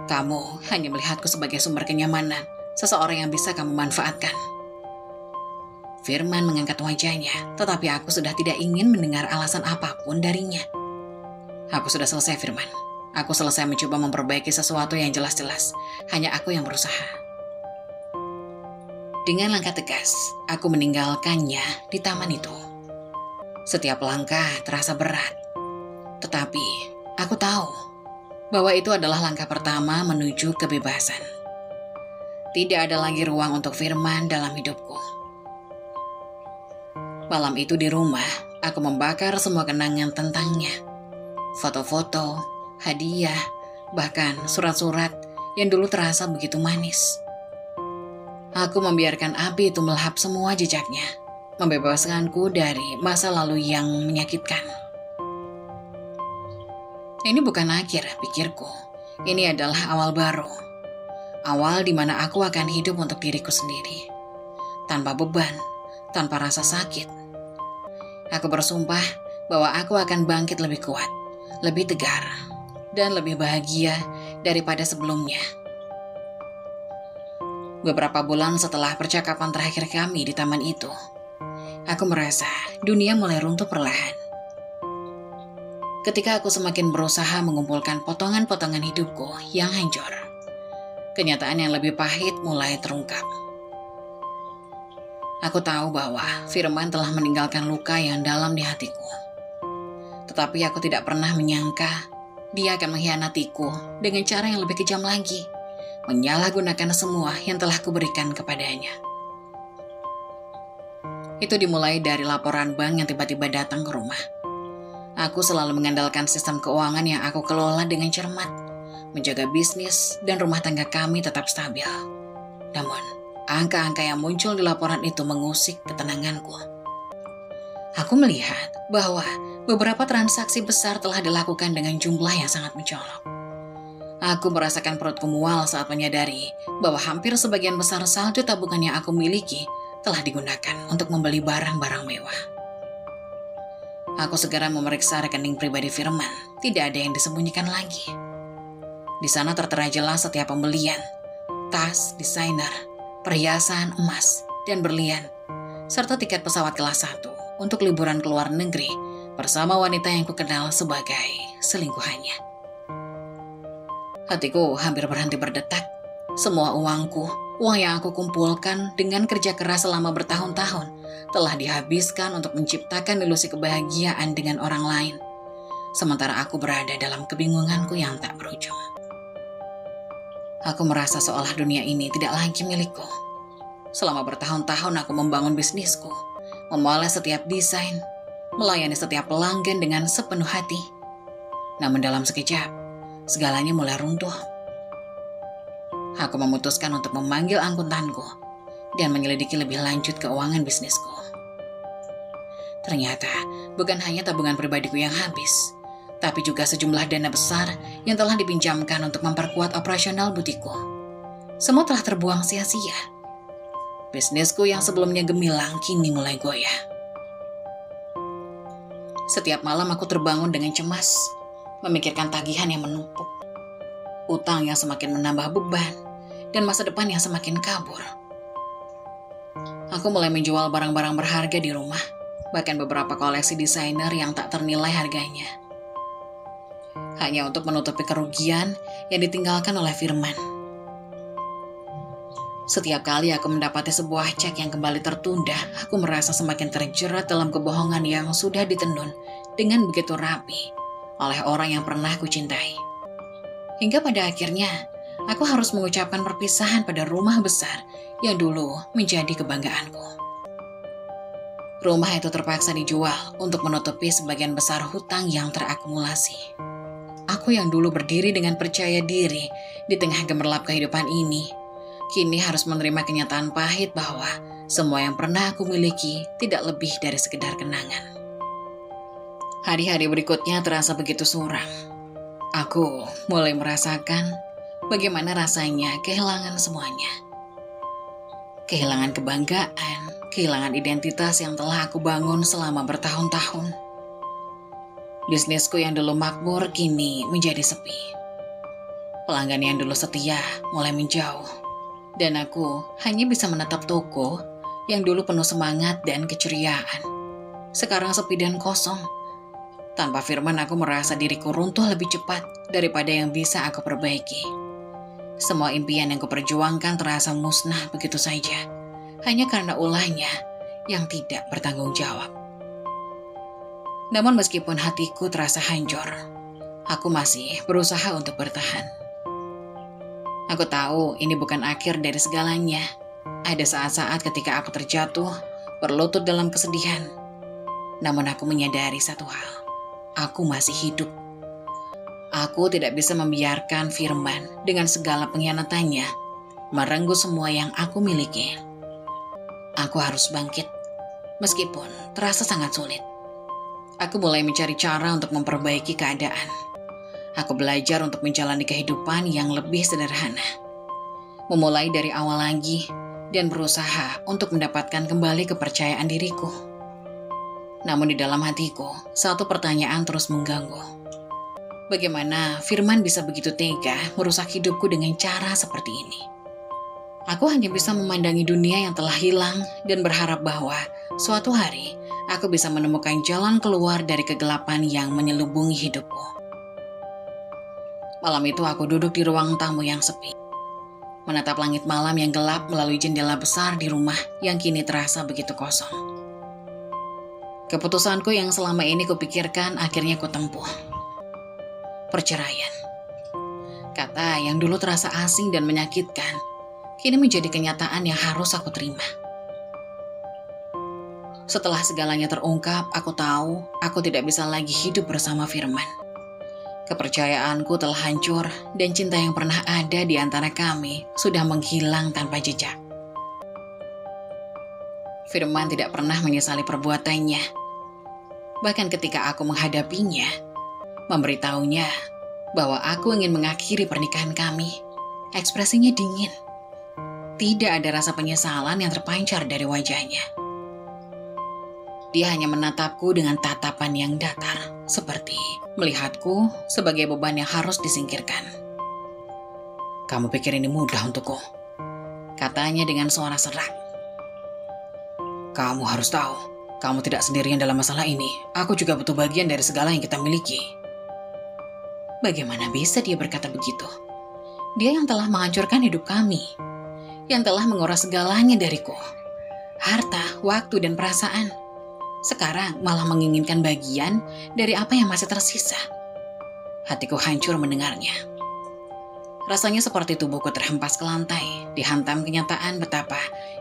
Kamu hanya melihatku sebagai sumber kenyamanan, seseorang yang bisa kamu manfaatkan." Firman mengangkat wajahnya, tetapi aku sudah tidak ingin mendengar alasan apapun darinya. "Aku sudah selesai, Firman. Aku selesai mencoba memperbaiki sesuatu yang jelas-jelas. Hanya aku yang berusaha." Dengan langkah tegas, aku meninggalkannya di taman itu. Setiap langkah terasa berat. Tetapi, aku tahu bahwa itu adalah langkah pertama menuju kebebasan. Tidak ada lagi ruang untuk Firman dalam hidupku. Malam itu di rumah, aku membakar semua kenangan tentangnya. Foto-foto, hadiah, bahkan surat-surat yang dulu terasa begitu manis. Aku membiarkan api itu melahap semua jejaknya, membebaskanku dari masa lalu yang menyakitkan. Ini bukan akhir, pikirku. Ini adalah awal baru. Awal di mana aku akan hidup untuk diriku sendiri. Tanpa beban, tanpa rasa sakit. Aku bersumpah bahwa aku akan bangkit lebih kuat, lebih tegar, dan lebih bahagia daripada sebelumnya. Beberapa bulan setelah percakapan terakhir kami di taman itu, aku merasa dunia mulai runtuh perlahan. Ketika aku semakin berusaha mengumpulkan potongan-potongan hidupku yang hancur, kenyataan yang lebih pahit mulai terungkap. Aku tahu bahwa Firman telah meninggalkan luka yang dalam di hatiku. Tetapi aku tidak pernah menyangka dia akan mengkhianatiku dengan cara yang lebih kejam lagi, menyalahgunakan semua yang telah kuberikan kepadanya. Itu dimulai dari laporan bank yang tiba-tiba datang ke rumah. Aku selalu mengandalkan sistem keuangan yang aku kelola dengan cermat, menjaga bisnis dan rumah tangga kami tetap stabil. Namun, angka-angka yang muncul di laporan itu mengusik ketenanganku. Aku melihat bahwa beberapa transaksi besar telah dilakukan dengan jumlah yang sangat mencolok. Aku merasakan perutku mual saat menyadari bahwa hampir sebagian besar saldo tabungan yang aku miliki telah digunakan untuk membeli barang-barang mewah. Aku segera memeriksa rekening pribadi Firman. Tidak ada yang disembunyikan lagi. Di sana tertera jelas setiap pembelian, tas, desainer, perhiasan, emas, dan berlian, serta tiket pesawat kelas 1 untuk liburan ke luar negeri bersama wanita yang kukenal sebagai selingkuhannya. Hatiku hampir berhenti berdetak. Semua uang yang aku kumpulkan dengan kerja keras selama bertahun-tahun telah dihabiskan untuk menciptakan ilusi kebahagiaan dengan orang lain, sementara aku berada dalam kebingunganku yang tak berujung. Aku merasa seolah dunia ini tidak lagi milikku. Selama bertahun-tahun aku membangun bisnisku, memoles setiap desain, melayani setiap pelanggan dengan sepenuh hati. Namun dalam sekejap, segalanya mulai runtuh. Aku memutuskan untuk memanggil akuntanku dan menyelidiki lebih lanjut keuangan bisnisku. Ternyata bukan hanya tabungan pribadiku yang habis, tapi juga sejumlah dana besar yang telah dipinjamkan untuk memperkuat operasional butikku. Semua telah terbuang sia-sia. Bisnisku yang sebelumnya gemilang kini mulai goyah. Setiap malam aku terbangun dengan cemas, memikirkan tagihan yang menumpuk, utang yang semakin menambah beban, dan masa depan yang semakin kabur. Aku mulai menjual barang-barang berharga di rumah, bahkan beberapa koleksi desainer yang tak ternilai harganya, hanya untuk menutupi kerugian yang ditinggalkan oleh Firman. Setiap kali aku mendapati sebuah cek yang kembali tertunda, aku merasa semakin terjerat dalam kebohongan yang sudah ditendun dengan begitu rapi oleh orang yang pernah kucintai. Hingga pada akhirnya, aku harus mengucapkan perpisahan pada rumah besar yang dulu menjadi kebanggaanku. Rumah itu terpaksa dijual untuk menutupi sebagian besar hutang yang terakumulasi. Aku yang dulu berdiri dengan percaya diri di tengah gemerlap kehidupan ini, kini harus menerima kenyataan pahit bahwa semua yang pernah aku miliki tidak lebih dari sekedar kenangan. Hari-hari berikutnya terasa begitu suram. Aku mulai merasakan bagaimana rasanya kehilangan semuanya. Kehilangan kebanggaan, kehilangan identitas yang telah aku bangun selama bertahun-tahun. Bisnisku yang dulu makmur kini menjadi sepi. Pelanggan yang dulu setia mulai menjauh. Dan aku hanya bisa menatap toko yang dulu penuh semangat dan keceriaan. Sekarang sepi dan kosong. Tanpa Firman aku merasa diriku runtuh lebih cepat daripada yang bisa aku perbaiki. Semua impian yang kuperjuangkan terasa musnah begitu saja, hanya karena ulahnya yang tidak bertanggung jawab. Namun meskipun hatiku terasa hancur, aku masih berusaha untuk bertahan. Aku tahu ini bukan akhir dari segalanya. Ada saat-saat ketika aku terjatuh, berlutut dalam kesedihan. Namun aku menyadari satu hal, aku masih hidup. Aku tidak bisa membiarkan Firman dengan segala pengkhianatannya merenggut semua yang aku miliki. Aku harus bangkit, meskipun terasa sangat sulit. Aku mulai mencari cara untuk memperbaiki keadaan. Aku belajar untuk menjalani kehidupan yang lebih sederhana. memulai dari awal lagi, dan berusaha untuk mendapatkan kembali kepercayaan diriku. Namun di dalam hatiku, satu pertanyaan terus mengganggu. Bagaimana Firman bisa begitu tega merusak hidupku dengan cara seperti ini? Aku hanya bisa memandangi dunia yang telah hilang dan berharap bahwa suatu hari aku bisa menemukan jalan keluar dari kegelapan yang menyelubungi hidupku. Malam itu aku duduk di ruang tamu yang sepi, menatap langit malam yang gelap melalui jendela besar di rumah yang kini terasa begitu kosong. Keputusanku yang selama ini kupikirkan akhirnya kutempuh. Perceraian. Kata yang dulu terasa asing dan menyakitkan, kini menjadi kenyataan yang harus aku terima. Setelah segalanya terungkap, aku tahu aku tidak bisa lagi hidup bersama Firman. Kepercayaanku telah hancur dan cinta yang pernah ada di antara kami sudah menghilang tanpa jejak. Firman tidak pernah menyesali perbuatannya. Bahkan ketika aku menghadapinya, memberitahunya bahwa aku ingin mengakhiri pernikahan kami, ekspresinya dingin. Tidak ada rasa penyesalan yang terpancar dari wajahnya. Dia hanya menatapku dengan tatapan yang datar, seperti melihatku sebagai beban yang harus disingkirkan. "Kamu pikir ini mudah untukku?" katanya dengan suara serak. "Kamu harus tahu, kamu tidak sendirian dalam masalah ini. Aku juga butuh bagian dari segala yang kita miliki." Bagaimana bisa dia berkata begitu? Dia yang telah menghancurkan hidup kami, yang telah menguras segalanya dariku. Harta, waktu, dan perasaan. Sekarang malah menginginkan bagian dari apa yang masih tersisa. Hatiku hancur mendengarnya. Rasanya seperti tubuhku terhempas ke lantai, dihantam kenyataan betapa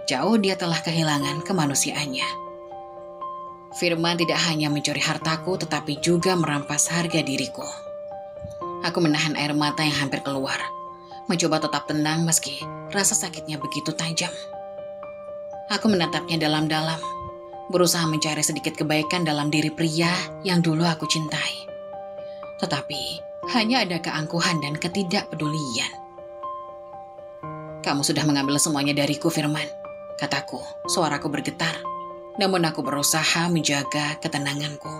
jauh dia telah kehilangan kemanusiaannya. Firman tidak hanya mencuri hartaku, tetapi juga merampas harga diriku. Aku menahan air mata yang hampir keluar, mencoba tetap tenang meski rasa sakitnya begitu tajam. Aku menatapnya dalam-dalam, berusaha mencari sedikit kebaikan dalam diri pria yang dulu aku cintai. Tetapi hanya ada keangkuhan dan ketidakpedulian. "Kamu sudah mengambil semuanya dariku, Firman," kataku. Suaraku bergetar, namun aku berusaha menjaga ketenanganku.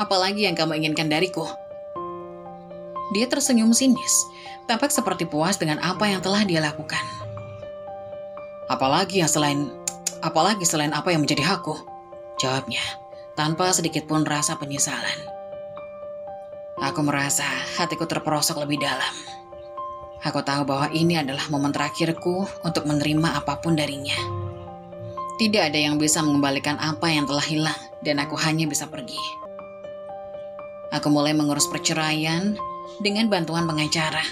"Apalagi yang kamu inginkan dariku?" Dia tersenyum sinis, tampak seperti puas dengan apa yang telah dia lakukan. Apalagi selain apa yang menjadi hakku?" jawabnya, tanpa sedikit pun rasa penyesalan. Aku merasa hatiku terperosok lebih dalam. Aku tahu bahwa ini adalah momen terakhirku untuk menerima apapun darinya. Tidak ada yang bisa mengembalikan apa yang telah hilang, dan aku hanya bisa pergi. Aku mulai mengurus perceraian dengan bantuan pengacara.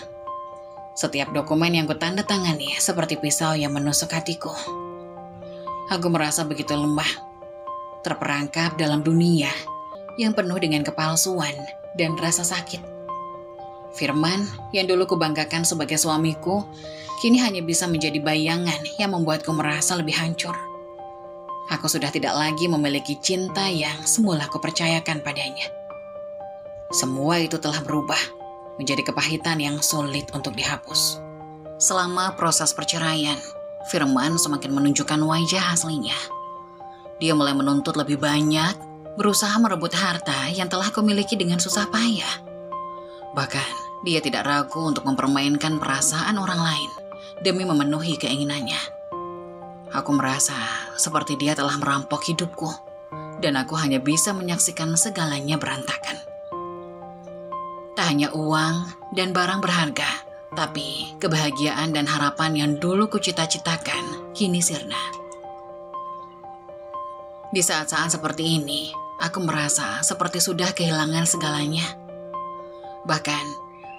Setiap dokumen yang kutandatangani seperti pisau yang menusuk hatiku. Aku merasa begitu lemah, terperangkap dalam dunia yang penuh dengan kepalsuan dan rasa sakit. Firman, yang dulu kubanggakan sebagai suamiku, kini hanya bisa menjadi bayangan yang membuatku merasa lebih hancur. Aku sudah tidak lagi memiliki cinta yang semula kupercayakan padanya. Semua itu telah berubah menjadi kepahitan yang sulit untuk dihapus. Selama proses perceraian, Firman semakin menunjukkan wajah aslinya. Dia mulai menuntut lebih banyak, berusaha merebut harta yang telah kumiliki dengan susah payah. Bahkan, dia tidak ragu untuk mempermainkan perasaan orang lain demi memenuhi keinginannya. Aku merasa seperti dia telah merampok hidupku, dan aku hanya bisa menyaksikan segalanya berantakan. Tak hanya uang dan barang berharga, tapi kebahagiaan dan harapan yang dulu kucita-citakan kini sirna. Di saat-saat seperti ini, aku merasa seperti sudah kehilangan segalanya. Bahkan,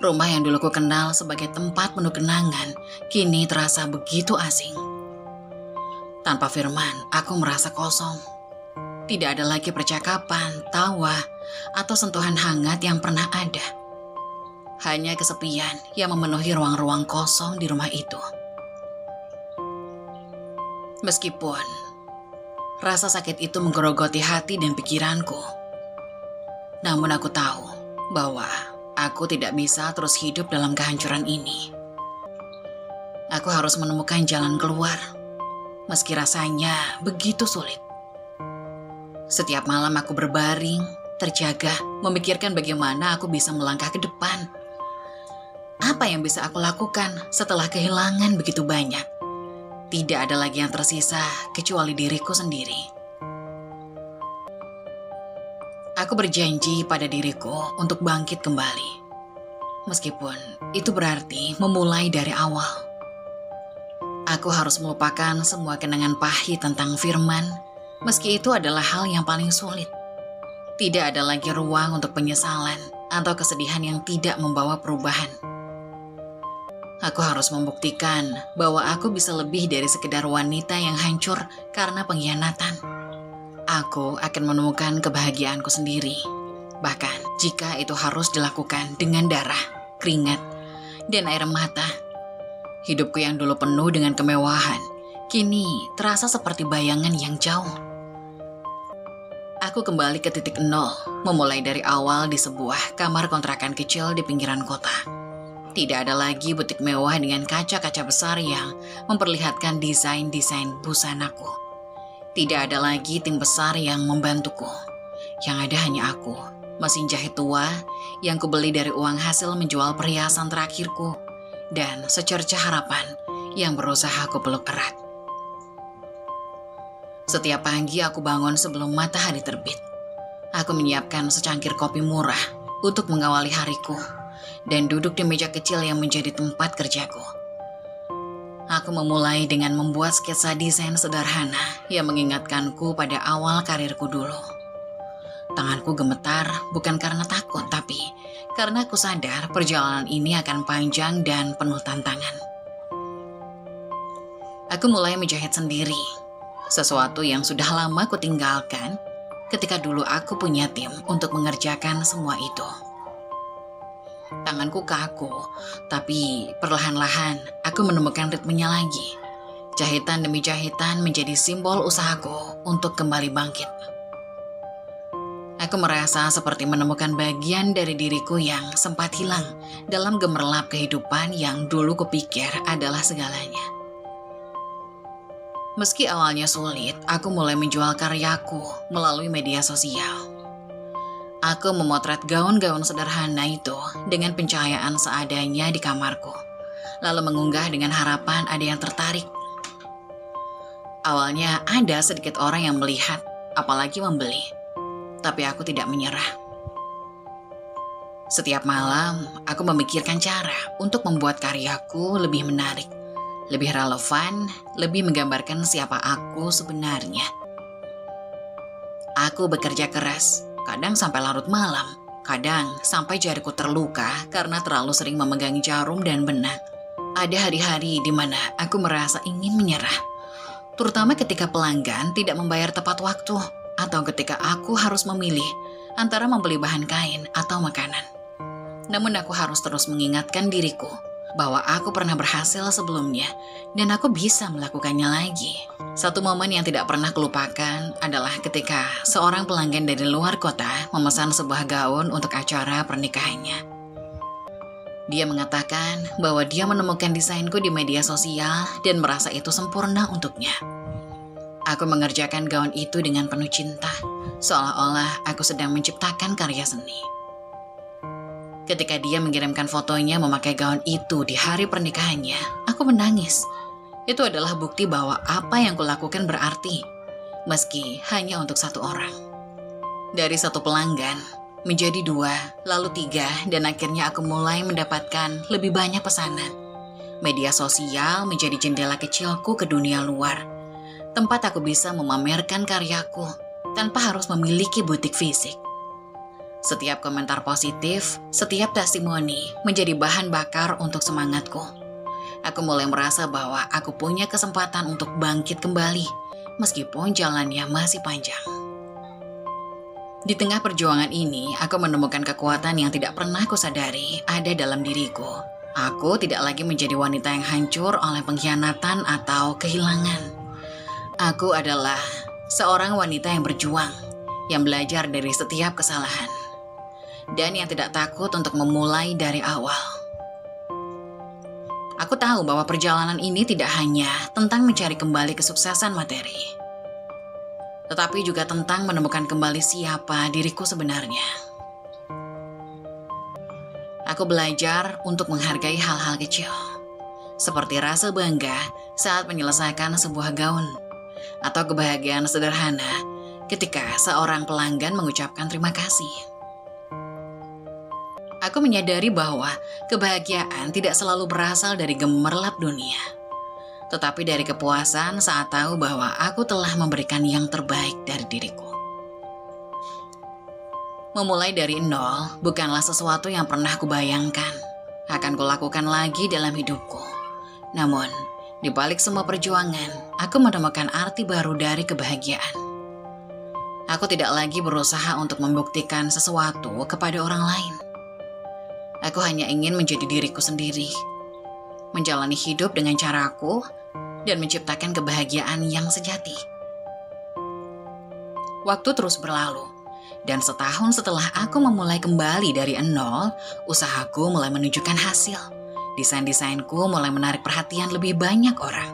rumah yang dulu ku kenal sebagai tempat penuh kenangan, kini terasa begitu asing. Tanpa Firman, aku merasa kosong. Tidak ada lagi percakapan, tawa, atau sentuhan hangat yang pernah ada. Hanya kesepian yang memenuhi ruang-ruang kosong di rumah itu. Meskipun rasa sakit itu menggerogoti hati dan pikiranku, namun aku tahu bahwa aku tidak bisa terus hidup dalam kehancuran ini. Aku harus menemukan jalan keluar, meski rasanya begitu sulit. Setiap malam aku berbaring, terjaga, memikirkan bagaimana aku bisa melangkah ke depan. Apa yang bisa aku lakukan setelah kehilangan begitu banyak? Tidak ada lagi yang tersisa kecuali diriku sendiri. Aku berjanji pada diriku untuk bangkit kembali. Meskipun itu berarti memulai dari awal. Aku harus melupakan semua kenangan pahit tentang Firman, meski itu adalah hal yang paling sulit. Tidak ada lagi ruang untuk penyesalan atau kesedihan yang tidak membawa perubahan. Aku harus membuktikan bahwa aku bisa lebih dari sekedar wanita yang hancur karena pengkhianatan. Aku akan menemukan kebahagiaanku sendiri, bahkan jika itu harus dilakukan dengan darah, keringat, dan air mata. Hidupku yang dulu penuh dengan kemewahan, kini terasa seperti bayangan yang jauh. Aku kembali ke titik nol, memulai dari awal di sebuah kamar kontrakan kecil di pinggiran kota. Tidak ada lagi butik mewah dengan kaca-kaca besar yang memperlihatkan desain-desain busanaku. Tidak ada lagi tim besar yang membantuku. Yang ada hanya aku, mesin jahit tua yang kubeli dari uang hasil menjual perhiasan terakhirku, dan secercah harapan yang berusaha aku peluk erat. Setiap pagi aku bangun sebelum matahari terbit. Aku menyiapkan secangkir kopi murah untuk mengawali hariku dan duduk di meja kecil yang menjadi tempat kerjaku. Aku memulai dengan membuat sketsa desain sederhana yang mengingatkanku pada awal karirku dulu. Tanganku gemetar bukan karena takut, tapi karena aku sadar perjalanan ini akan panjang dan penuh tantangan. Aku mulai menjahit sendiri, sesuatu yang sudah lama aku tinggalkan ketika dulu aku punya tim untuk mengerjakan semua itu. Tanganku kaku, tapi perlahan-lahan aku menemukan ritmenya lagi. Jahitan demi jahitan menjadi simbol usahaku untuk kembali bangkit. Aku merasa seperti menemukan bagian dari diriku yang sempat hilang dalam gemerlap kehidupan yang dulu kupikir adalah segalanya. Meski awalnya sulit, aku mulai menjual karyaku melalui media sosial. Aku memotret gaun-gaun sederhana itu dengan pencahayaan seadanya di kamarku, lalu mengunggah dengan harapan ada yang tertarik. Awalnya ada sedikit orang yang melihat, apalagi membeli, tapi aku tidak menyerah. Setiap malam, aku memikirkan cara untuk membuat karyaku lebih menarik, lebih relevan, lebih menggambarkan siapa aku sebenarnya. Aku bekerja keras, kadang sampai larut malam, kadang sampai jariku terluka karena terlalu sering memegang jarum dan benang. Ada hari-hari di mana aku merasa ingin menyerah, terutama ketika pelanggan tidak membayar tepat waktu, atau ketika aku harus memilih antara membeli bahan kain atau makanan. Namun aku harus terus mengingatkan diriku bahwa aku pernah berhasil sebelumnya dan aku bisa melakukannya lagi. Satu momen yang tidak pernah kulupakan adalah ketika seorang pelanggan dari luar kota memesan sebuah gaun untuk acara pernikahannya. Dia mengatakan bahwa dia menemukan desainku di media sosial dan merasa itu sempurna untuknya. Aku mengerjakan gaun itu dengan penuh cinta, seolah-olah aku sedang menciptakan karya seni. Ketika dia mengirimkan fotonya memakai gaun itu di hari pernikahannya, aku menangis. Itu adalah bukti bahwa apa yang kulakukan berarti, meski hanya untuk satu orang. Dari satu pelanggan, menjadi 2, lalu 3, dan akhirnya aku mulai mendapatkan lebih banyak pesanan. Media sosial menjadi jendela kecilku ke dunia luar, tempat aku bisa memamerkan karyaku tanpa harus memiliki butik fisik. Setiap komentar positif, setiap testimoni menjadi bahan bakar untuk semangatku. Aku mulai merasa bahwa aku punya kesempatan untuk bangkit kembali, meskipun jalannya masih panjang. Di tengah perjuangan ini, aku menemukan kekuatan yang tidak pernah kusadari ada dalam diriku. Aku tidak lagi menjadi wanita yang hancur oleh pengkhianatan atau kehilangan. Aku adalah seorang wanita yang berjuang, yang belajar dari setiap kesalahan, dan yang tidak takut untuk memulai dari awal. Aku tahu bahwa perjalanan ini tidak hanya tentang mencari kembali kesuksesan materi, tetapi juga tentang menemukan kembali siapa diriku sebenarnya. Aku belajar untuk menghargai hal-hal kecil, seperti rasa bangga saat menyelesaikan sebuah gaun, atau kebahagiaan sederhana ketika seorang pelanggan mengucapkan terima kasih. Aku menyadari bahwa kebahagiaan tidak selalu berasal dari gemerlap dunia, tetapi dari kepuasan saat tahu bahwa aku telah memberikan yang terbaik dari diriku. Memulai dari nol bukanlah sesuatu yang pernah kubayangkan akan kulakukan lagi dalam hidupku. Namun, di balik semua perjuangan, aku menemukan arti baru dari kebahagiaan. Aku tidak lagi berusaha untuk membuktikan sesuatu kepada orang lain. Aku hanya ingin menjadi diriku sendiri, menjalani hidup dengan caraku, dan menciptakan kebahagiaan yang sejati. Waktu terus berlalu, dan setahun setelah aku memulai kembali dari nol, usahaku mulai menunjukkan hasil. Desain-desainku mulai menarik perhatian lebih banyak orang.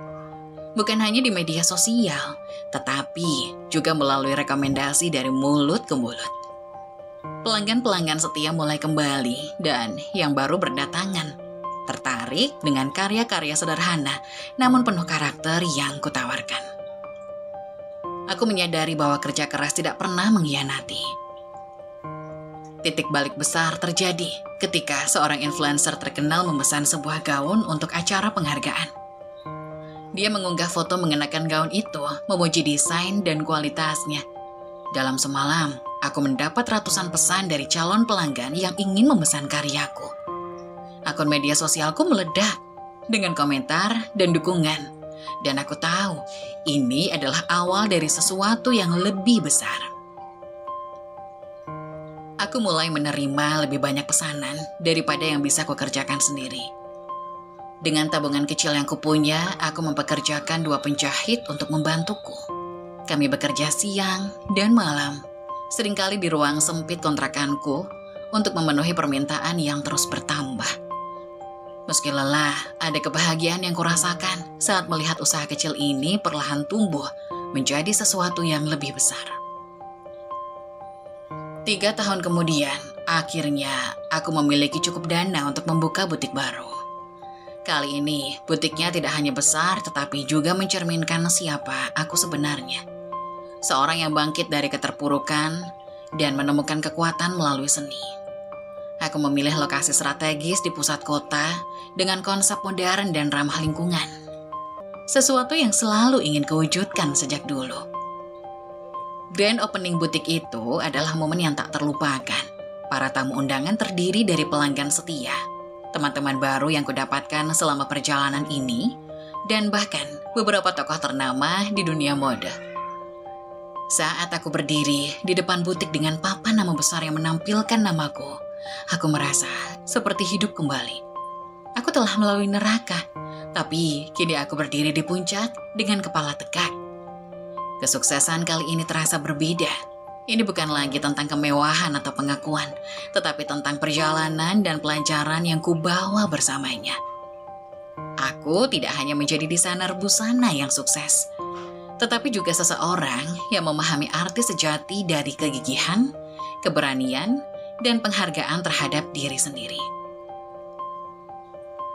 Bukan hanya di media sosial, tetapi juga melalui rekomendasi dari mulut ke mulut. Pelanggan-pelanggan setia mulai kembali dan yang baru berdatangan, tertarik dengan karya-karya sederhana namun penuh karakter yang kutawarkan. Aku menyadari bahwa kerja keras tidak pernah mengkhianati. Titik balik besar terjadi ketika seorang influencer terkenal memesan sebuah gaun untuk acara penghargaan. Dia mengunggah foto mengenakan gaun itu, memuji desain dan kualitasnya. Dalam semalam, aku mendapat ratusan pesan dari calon pelanggan yang ingin memesan karyaku. Akun media sosialku meledak dengan komentar dan dukungan. Dan aku tahu ini adalah awal dari sesuatu yang lebih besar. Aku mulai menerima lebih banyak pesanan daripada yang bisa kukerjakan sendiri. Dengan tabungan kecil yang kupunya, aku mempekerjakan 2 penjahit untuk membantuku. Kami bekerja siang dan malam, seringkali di ruang sempit kontrakanku untuk memenuhi permintaan yang terus bertambah. Meski lelah, ada kebahagiaan yang kurasakan saat melihat usaha kecil ini perlahan tumbuh menjadi sesuatu yang lebih besar. 3 tahun kemudian, akhirnya aku memiliki cukup dana untuk membuka butik baru. Kali ini, butiknya tidak hanya besar tetapi juga mencerminkan siapa aku sebenarnya. Seorang yang bangkit dari keterpurukan dan menemukan kekuatan melalui seni. Aku memilih lokasi strategis di pusat kota dengan konsep modern dan ramah lingkungan. Sesuatu yang selalu ingin kewujudkan sejak dulu. Grand opening butik itu adalah momen yang tak terlupakan. Para tamu undangan terdiri dari pelanggan setia, teman-teman baru yang kudapatkan selama perjalanan ini, dan bahkan beberapa tokoh ternama di dunia mode. Saat aku berdiri di depan butik dengan papan nama besar yang menampilkan namaku, aku merasa seperti hidup kembali. Aku telah melalui neraka, tapi kini aku berdiri di puncak dengan kepala tegak. Kesuksesan kali ini terasa berbeda. Ini bukan lagi tentang kemewahan atau pengakuan, tetapi tentang perjalanan dan pelajaran yang kubawa bersamanya. Aku tidak hanya menjadi desainer busana yang sukses, tetapi juga seseorang yang memahami arti sejati dari kegigihan, keberanian, dan penghargaan terhadap diri sendiri.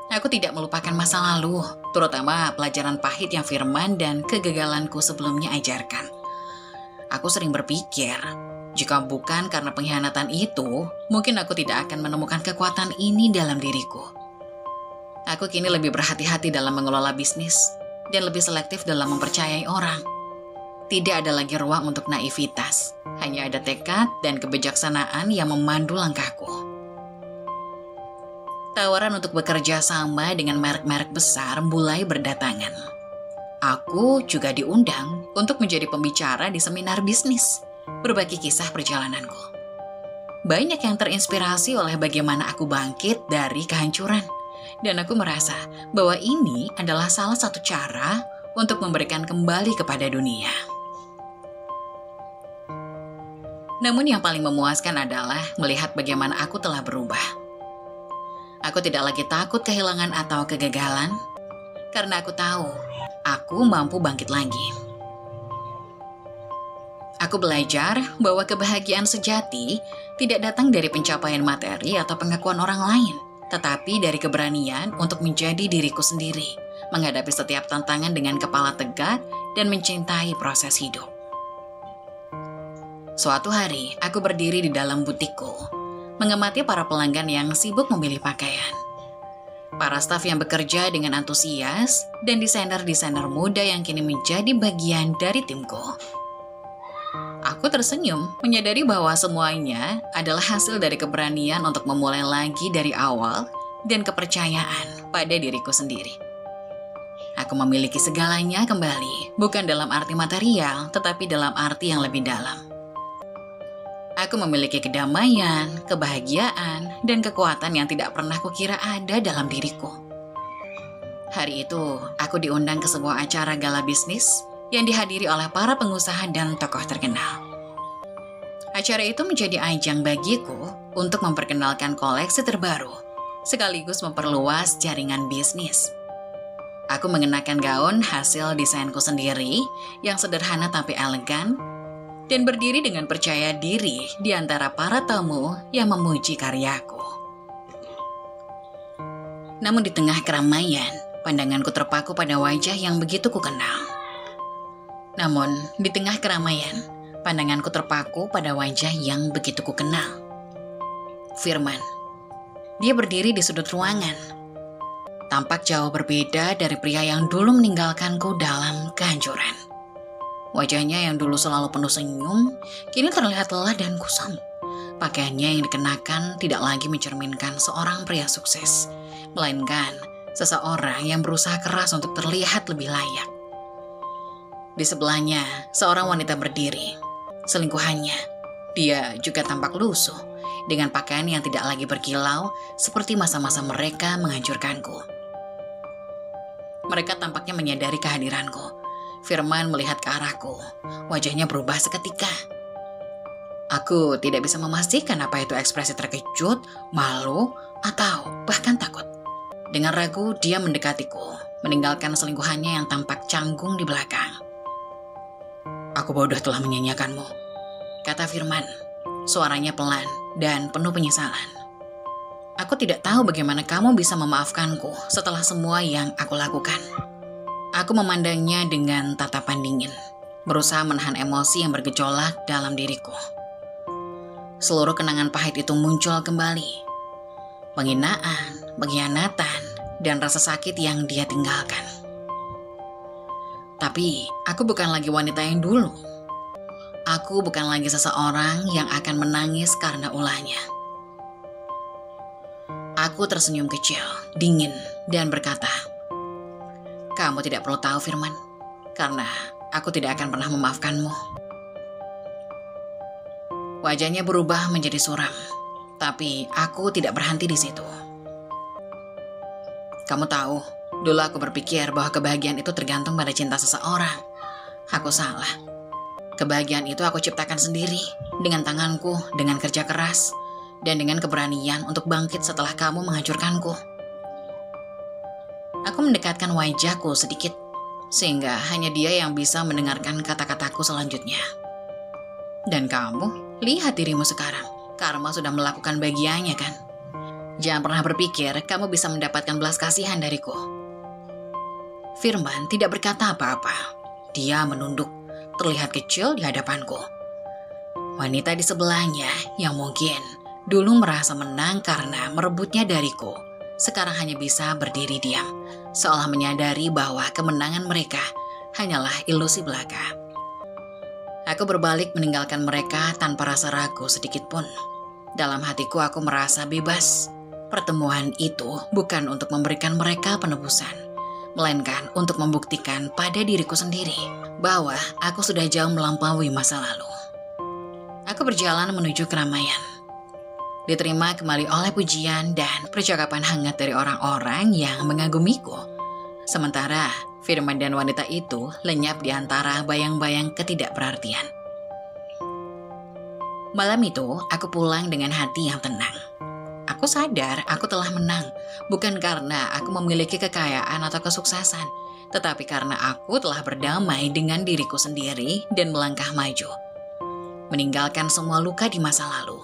Aku tidak melupakan masa lalu, terutama pelajaran pahit yang Firman dan kegagalanku sebelumnya ajarkan. Aku sering berpikir, jika bukan karena pengkhianatan itu, mungkin aku tidak akan menemukan kekuatan ini dalam diriku. Aku kini lebih berhati-hati dalam mengelola bisnis dan lebih selektif dalam mempercayai orang. Tidak ada lagi ruang untuk naivitas, hanya ada tekad dan kebijaksanaan yang memandu langkahku. Tawaran untuk bekerja sama dengan merek-merek besar mulai berdatangan. Aku juga diundang untuk menjadi pembicara di seminar bisnis, berbagi kisah perjalananku. Banyak yang terinspirasi oleh bagaimana aku bangkit dari kehancuran, dan aku merasa bahwa ini adalah salah satu cara untuk memberikan kembali kepada dunia. Namun yang paling memuaskan adalah melihat bagaimana aku telah berubah. Aku tidak lagi takut kehilangan atau kegagalan, karena aku tahu aku mampu bangkit lagi. Aku belajar bahwa kebahagiaan sejati tidak datang dari pencapaian materi atau pengakuan orang lain, tetapi dari keberanian untuk menjadi diriku sendiri, menghadapi setiap tantangan dengan kepala tegak dan mencintai proses hidup. Suatu hari, aku berdiri di dalam butikku, mengamati para pelanggan yang sibuk memilih pakaian. Para staf yang bekerja dengan antusias, dan desainer-desainer muda yang kini menjadi bagian dari timku. Aku tersenyum, menyadari bahwa semuanya adalah hasil dari keberanian untuk memulai lagi dari awal dan kepercayaan pada diriku sendiri. Aku memiliki segalanya kembali, bukan dalam arti material, tetapi dalam arti yang lebih dalam. Aku memiliki kedamaian, kebahagiaan, dan kekuatan yang tidak pernah kukira ada dalam diriku. Hari itu, aku diundang ke sebuah acara gala bisnis yang dihadiri oleh para pengusaha dan tokoh terkenal. Acara itu menjadi ajang bagiku untuk memperkenalkan koleksi terbaru, sekaligus memperluas jaringan bisnis. Aku mengenakan gaun hasil desainku sendiri yang sederhana tapi elegan, dan berdiri dengan percaya diri di antara para tamu yang memuji karyaku. Namun di tengah keramaian, pandanganku terpaku pada wajah yang begitu kukenal. Firman. Dia berdiri di sudut ruangan. Tampak jauh berbeda dari pria yang dulu meninggalkanku dalam kehancuran. Wajahnya yang dulu selalu penuh senyum, kini terlihat lelah dan kusam. Pakaiannya yang dikenakan tidak lagi mencerminkan seorang pria sukses, melainkan seseorang yang berusaha keras untuk terlihat lebih layak. Di sebelahnya, seorang wanita berdiri. Selingkuhannya, dia juga tampak lusuh, dengan pakaian yang tidak lagi berkilau, seperti masa-masa mereka menghancurkanku. Mereka tampaknya menyadari kehadiranku. Firman melihat ke arahku, wajahnya berubah seketika. Aku tidak bisa memastikan apa itu ekspresi terkejut, malu, atau bahkan takut. Dengan ragu, dia mendekatiku, meninggalkan selingkuhannya yang tampak canggung di belakang. "Aku bodoh telah menyanyiakanmu," kata Firman. Suaranya pelan dan penuh penyesalan. "Aku tidak tahu bagaimana kamu bisa memaafkanku setelah semua yang aku lakukan." Aku memandangnya dengan tatapan dingin, berusaha menahan emosi yang bergejolak dalam diriku. Seluruh kenangan pahit itu muncul kembali. Penghinaan, pengkhianatan, dan rasa sakit yang dia tinggalkan. Tapi, aku bukan lagi wanita yang dulu. Aku bukan lagi seseorang yang akan menangis karena ulahnya. Aku tersenyum kecil, dingin, dan berkata, "Kamu tidak perlu tahu, Firman, karena aku tidak akan pernah memaafkanmu." Wajahnya berubah menjadi suram, tapi aku tidak berhenti di situ. "Kamu tahu, dulu aku berpikir bahwa kebahagiaan itu tergantung pada cinta seseorang. Aku salah. Kebahagiaan itu aku ciptakan sendiri, dengan tanganku, dengan kerja keras, dan dengan keberanian untuk bangkit setelah kamu menghancurkanku." Aku mendekatkan wajahku sedikit, sehingga hanya dia yang bisa mendengarkan kata-kataku selanjutnya. "Dan kamu, lihat dirimu sekarang. Karma sudah melakukan bagiannya, kan? Jangan pernah berpikir kamu bisa mendapatkan belas kasihan dariku." Firman tidak berkata apa-apa. Dia menunduk, terlihat kecil di hadapanku. Wanita di sebelahnya yang mungkin dulu merasa menang karena merebutnya dariku, sekarang hanya bisa berdiri diam, seolah menyadari bahwa kemenangan mereka hanyalah ilusi belaka. Aku berbalik meninggalkan mereka tanpa rasa ragu sedikit pun. Dalam hatiku aku merasa bebas. Pertemuan itu bukan untuk memberikan mereka penebusan, melainkan untuk membuktikan pada diriku sendiri bahwa aku sudah jauh melampaui masa lalu. Aku berjalan menuju keramaian. Diterima kembali oleh pujian dan percakapan hangat dari orang-orang yang mengagumiku. Sementara Firman dan wanita itu lenyap di antara bayang-bayang ketidakberartian. Malam itu, aku pulang dengan hati yang tenang. aku sadar aku telah menang, bukan karena aku memiliki kekayaan atau kesuksesan, tetapi karena aku telah berdamai dengan diriku sendiri dan melangkah maju, meninggalkan semua luka di masa lalu.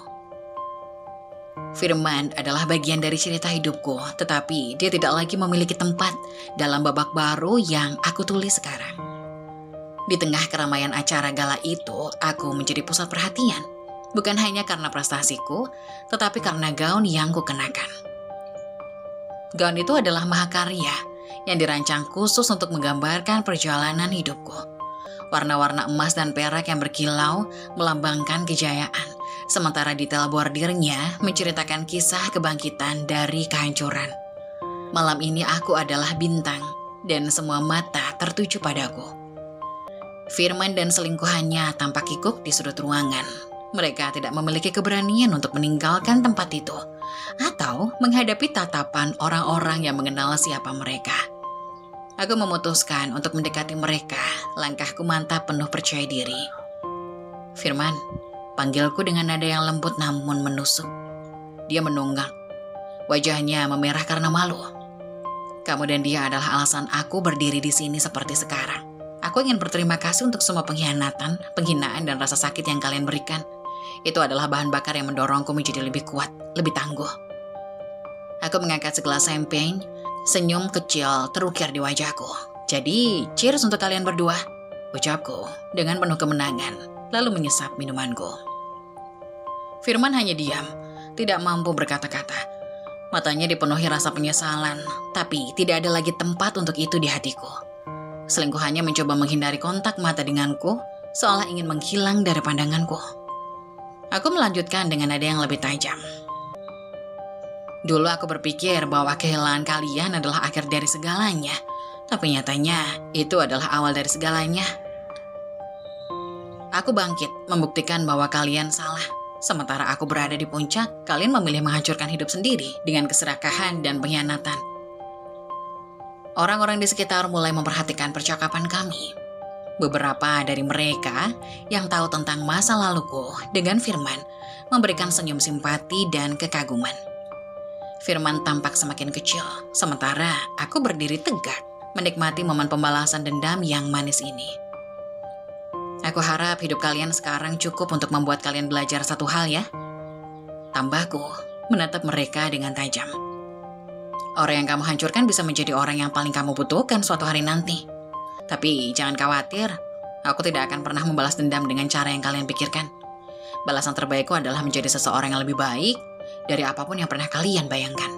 Firman adalah bagian dari cerita hidupku, tetapi dia tidak lagi memiliki tempat dalam babak baru yang aku tulis sekarang. Di tengah keramaian acara gala itu, aku menjadi pusat perhatian, bukan hanya karena prestasiku, tetapi karena gaun yang kukenakan. Gaun itu adalah mahakarya yang dirancang khusus untuk menggambarkan perjalanan hidupku. Warna-warna emas dan perak yang berkilau melambangkan kejayaan, sementara detail bordirnya menceritakan kisah kebangkitan dari kehancuran. Malam ini aku adalah bintang, dan semua mata tertuju padaku. Firman dan selingkuhannya tampak kikuk di sudut ruangan. Mereka tidak memiliki keberanian untuk meninggalkan tempat itu, atau menghadapi tatapan orang-orang yang mengenal siapa mereka. Aku memutuskan untuk mendekati mereka. Langkahku mantap penuh percaya diri. Firman, panggilku dengan nada yang lembut namun menusuk. Dia menunggak. Wajahnya memerah karena malu. Kamu dan dia adalah alasan aku berdiri di sini seperti sekarang. Aku ingin berterima kasih untuk semua pengkhianatan, penghinaan, dan rasa sakit yang kalian berikan. Itu adalah bahan bakar yang mendorongku menjadi lebih kuat, lebih tangguh. Aku mengangkat segelas champagne. Senyum kecil terukir di wajahku. Jadi, cheers untuk kalian berdua, ucapku dengan penuh kemenangan, lalu menyesap minumanku. Firman hanya diam, tidak mampu berkata-kata. Matanya dipenuhi rasa penyesalan, tapi tidak ada lagi tempat untuk itu di hatiku. Selingkuhannya mencoba menghindari kontak mata denganku, seolah ingin menghilang dari pandanganku. Aku melanjutkan dengan nada yang lebih tajam. Dulu aku berpikir bahwa kehilangan kalian adalah akhir dari segalanya, tapi nyatanya itu adalah awal dari segalanya. Aku bangkit, membuktikan bahwa kalian salah. Sementara aku berada di puncak, kalian memilih menghancurkan hidup sendiri dengan keserakahan dan pengkhianatan. Orang-orang di sekitar mulai memperhatikan percakapan kami. Beberapa dari mereka yang tahu tentang masa laluku dengan Firman memberikan senyum simpati dan kekaguman. Firman tampak semakin kecil, sementara aku berdiri tegak, menikmati momen pembalasan dendam yang manis ini. Aku harap hidup kalian sekarang cukup untuk membuat kalian belajar satu hal ya. Tambahku, menatap mereka dengan tajam. Orang yang kamu hancurkan bisa menjadi orang yang paling kamu butuhkan suatu hari nanti. Tapi jangan khawatir, aku tidak akan pernah membalas dendam dengan cara yang kalian pikirkan. Balasan terbaikku adalah menjadi seseorang yang lebih baik dari apapun yang pernah kalian bayangkan.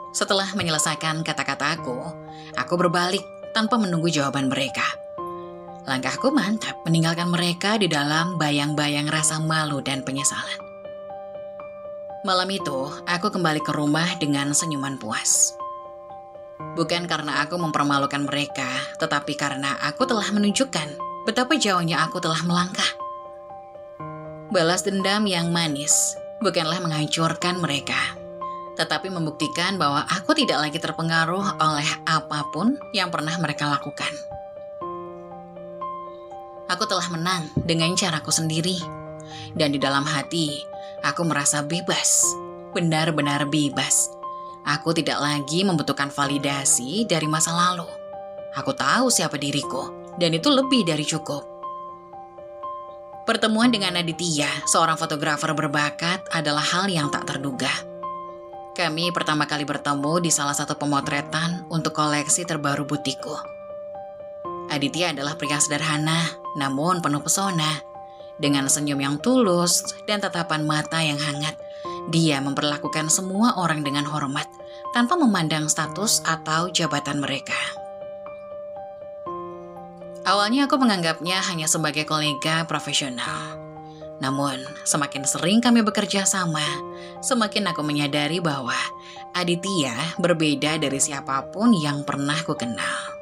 Setelah menyelesaikan kata-kataku, aku berbalik tanpa menunggu jawaban mereka. Langkahku mantap meninggalkan mereka di dalam bayang-bayang rasa malu dan penyesalan. Malam itu, aku kembali ke rumah dengan senyuman puas. Bukan karena aku mempermalukan mereka, tetapi karena aku telah menunjukkan betapa jauhnya aku telah melangkah. Balas dendam yang manis bukanlah menghancurkan mereka, tetapi membuktikan bahwa aku tidak lagi terpengaruh oleh apapun yang pernah mereka lakukan. Aku telah menang dengan caraku sendiri, dan di dalam hati aku merasa bebas, benar-benar bebas. Aku tidak lagi membutuhkan validasi dari masa lalu. Aku tahu siapa diriku, dan itu lebih dari cukup. Pertemuan dengan Aditya, seorang fotografer berbakat, adalah hal yang tak terduga. Kami pertama kali bertemu di salah satu pemotretan untuk koleksi terbaru butikku. Aditya adalah pria sederhana, namun penuh pesona. Dengan senyum yang tulus dan tatapan mata yang hangat, dia memperlakukan semua orang dengan hormat, tanpa memandang status atau jabatan mereka. Awalnya aku menganggapnya hanya sebagai kolega profesional. Namun, semakin sering kami bekerja sama, semakin aku menyadari bahwa Aditya berbeda dari siapapun yang pernah kukenal.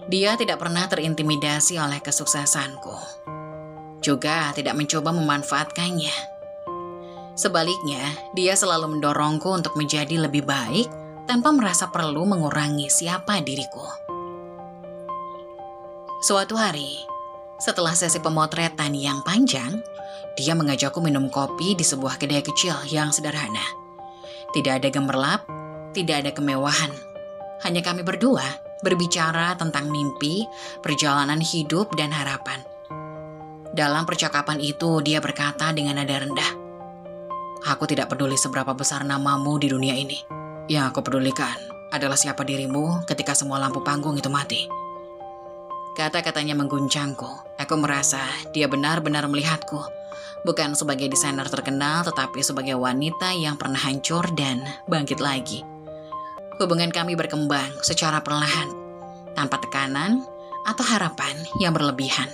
Dia tidak pernah terintimidasi oleh kesuksesanku, juga tidak mencoba memanfaatkannya. Sebaliknya, dia selalu mendorongku untuk menjadi lebih baik tanpa merasa perlu mengurangi siapa diriku. Suatu hari, Setelah sesi pemotretan yang panjang, dia mengajakku minum kopi di sebuah kedai kecil yang sederhana. Tidak ada gemerlap, tidak ada kemewahan. Hanya kami berdua berbicara tentang mimpi, perjalanan hidup, dan harapan. Dalam percakapan itu, dia berkata dengan nada rendah, "Aku tidak peduli seberapa besar namamu di dunia ini. Yang aku pedulikan adalah siapa dirimu ketika semua lampu panggung itu mati." Kata-katanya mengguncangku. Aku merasa dia benar-benar melihatku, bukan sebagai desainer terkenal, tetapi sebagai wanita yang pernah hancur dan bangkit lagi. Hubungan kami berkembang secara perlahan, tanpa tekanan atau harapan yang berlebihan.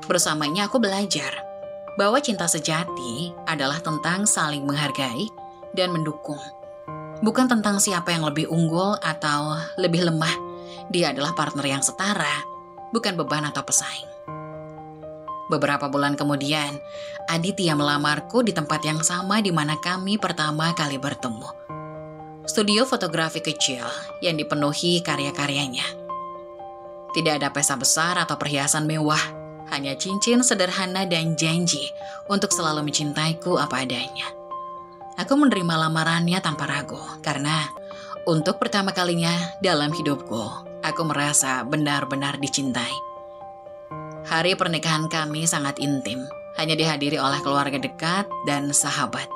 Bersamanya aku belajar bahwa cinta sejati adalah tentang saling menghargai dan mendukung. Bukan tentang siapa yang lebih unggul atau lebih lemah. Dia adalah partner yang setara, bukan beban atau pesaing. Beberapa bulan kemudian, Aditya melamarku di tempat yang sama di mana kami pertama kali bertemu. Studio fotografi kecil yang dipenuhi karya-karyanya. Tidak ada pesta besar atau perhiasan mewah, hanya cincin sederhana dan janji untuk selalu mencintaiku apa adanya. Aku menerima lamarannya tanpa ragu, karena untuk pertama kalinya dalam hidupku, aku merasa benar-benar dicintai. Hari pernikahan kami sangat intim, hanya dihadiri oleh keluarga dekat dan sahabat.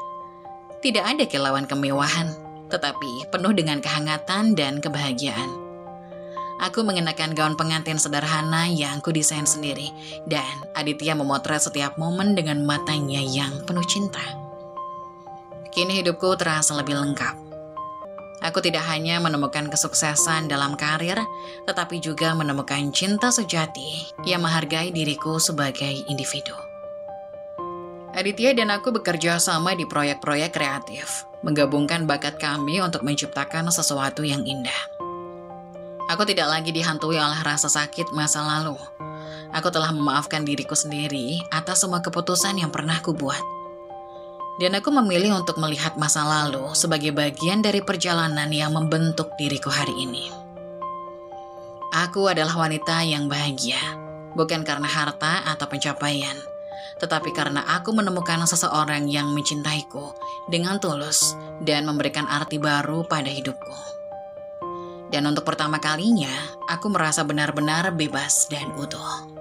Tidak ada kilauan kemewahan, tetapi penuh dengan kehangatan dan kebahagiaan. Aku mengenakan gaun pengantin sederhana yang kudesain sendiri, dan Aditya memotret setiap momen dengan matanya yang penuh cinta. Kini hidupku terasa lebih lengkap. Aku tidak hanya menemukan kesuksesan dalam karir, tetapi juga menemukan cinta sejati yang menghargai diriku sebagai individu. Aditya dan aku bekerja sama di proyek-proyek kreatif, menggabungkan bakat kami untuk menciptakan sesuatu yang indah. Aku tidak lagi dihantui oleh rasa sakit masa lalu. Aku telah memaafkan diriku sendiri atas semua keputusan yang pernah kubuat. Dan aku memilih untuk melihat masa lalu sebagai bagian dari perjalanan yang membentuk diriku hari ini. Aku adalah wanita yang bahagia, bukan karena harta atau pencapaian, tetapi karena aku menemukan seseorang yang mencintaiku dengan tulus dan memberikan arti baru pada hidupku. Dan untuk pertama kalinya, aku merasa benar-benar bebas dan utuh.